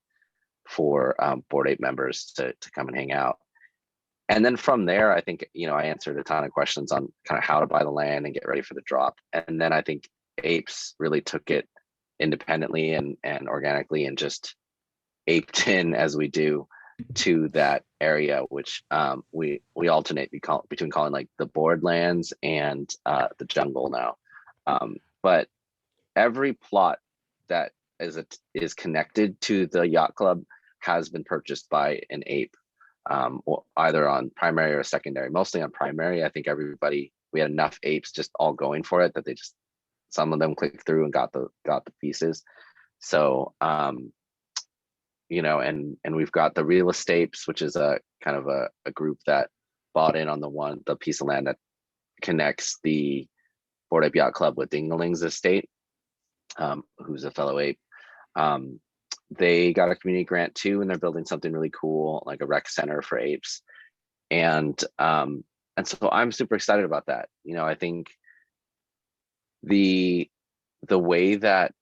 for Bored Ape members to come and hang out. And then from there, I think, I answered a ton of questions on kind of how to buy the land and get ready for the drop. And then I think Apes really took it independently and organically and just aped in, as we do, to that area, which we alternate between calling like the board lands and the jungle now. But every plot that is connected to the yacht club has been purchased by an ape, either on primary or secondary. Mostly on primary. I think we had enough apes just all going for it that some of them clicked through and got the pieces. So and we've got the real estates, which is a kind of a group that bought in on the piece of land that connects the Bored Ape Yacht Club with Dingling's estate, who's a fellow ape. They got a community grant too, and they're building something really cool, like a rec center for apes. And so I'm super excited about that. I think the way that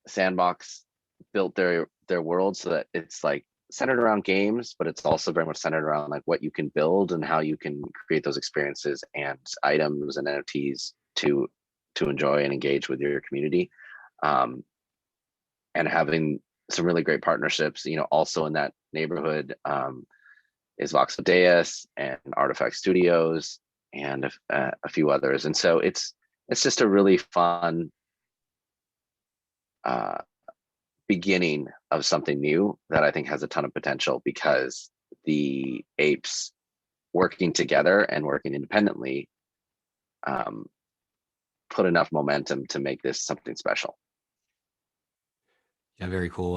Sandbox built their world so that it's like centered around games, but it's also very much centered around like what you can build and how you can create those experiences and items and NFTs to enjoy and engage with your community. And having some really great partnerships, also in that neighborhood is Voxel Deus and Artifact Studios and a few others. And so it's just a really fun beginning of something new that I think has a ton of potential, because the apes working together and working independently put enough momentum to make this something special. Yeah, very cool.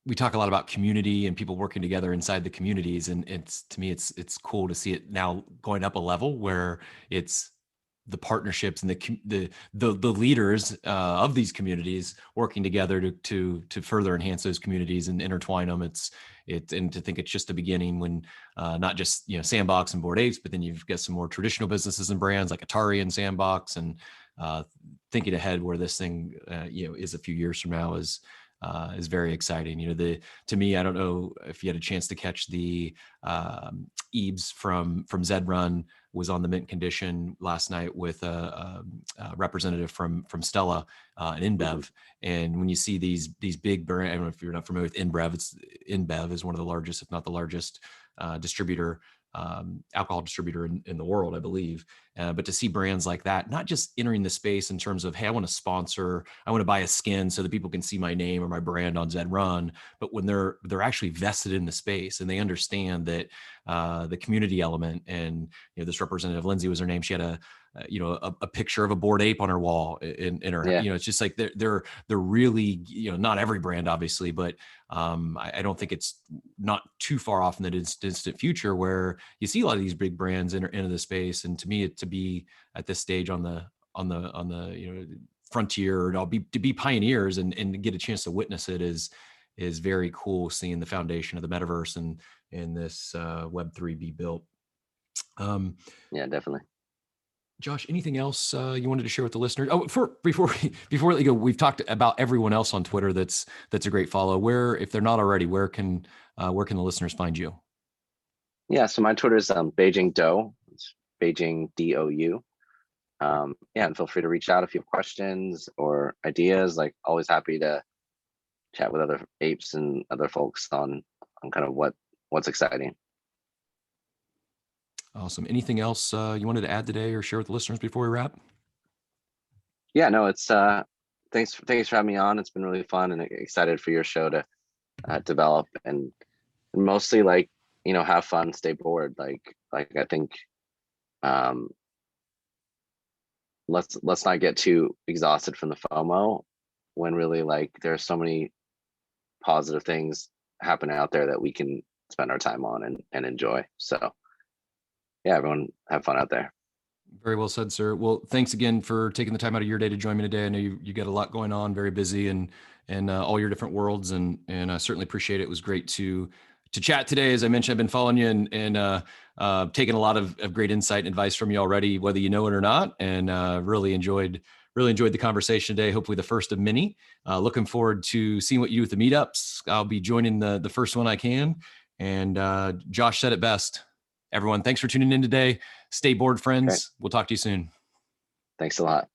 We talk a lot about community and people working together inside the communities, and to me it's cool to see it now going up a level where it's the partnerships and the leaders of these communities working together to further enhance those communities and intertwine them. And to think it's just the beginning, when not just Sandbox and Bored Apes, but then you've got some more traditional businesses and brands like Atari and Sandbox, and thinking ahead where this thing is a few years from now is very exciting. To me, I don't know if you had a chance to catch the Ebes from ZED Run was on the mint condition last night with a representative from Stella and InBev. And when you see these big brands, I don't know if you're not familiar with InBev is one of the largest, if not the largest, alcohol distributor in the world, I believe. But to see brands like that, not just entering the space in terms of, hey, I want to sponsor, I want to buy a skin so that people can see my name or my brand on ZED Run, but when they're actually vested in the space and they understand that the community element. And this representative, Lindsay was her name, she had a picture of a Bored Ape on her wall in her, it's just like they're really, not every brand obviously, but I don't think it's not too far off in the distant future where you see a lot of these big brands into the space. And to me, to be at this stage on the frontier, or to be pioneers and get a chance to witness it is very cool, seeing the foundation of the metaverse and this Web3 be built. Yeah, definitely. Josh, anything else you wanted to share with the listeners? Oh, before we let you go, we've talked about everyone else on Twitter that's a great follow. Where, if they're not already, where can the listeners find you? Yeah, so my Twitter is Beijing Dou. It's Beijing DOU. And feel free to reach out if you have questions or ideas. Like, always happy to chat with other apes and other folks on kind of what's exciting. Awesome. Anything else you wanted to add today or share with the listeners before we wrap? Yeah, no, it's thanks for having me on. It's been really fun, and excited for your show to develop and mostly like, have fun, stay bored. Like I think, um, let's not get too exhausted from the FOMO when really like there are so many positive things happening out there that we can spend our time on and enjoy. So yeah, everyone have fun out there. Very well said, sir. Well, thanks again for taking the time out of your day to join me today. I know you got a lot going on, very busy, and all your different worlds, and I certainly appreciate it. It was great to chat today. As I mentioned, I've been following you and taking a lot of great insight and advice from you already, whether you know it or not, and really enjoyed the conversation today. Hopefully, the first of many. Looking forward to seeing what you do with the meetups. I'll be joining the first one I can. And Josh said it best. Everyone, thanks for tuning in today. Stay bored, friends. Okay. We'll talk to you soon. Thanks a lot.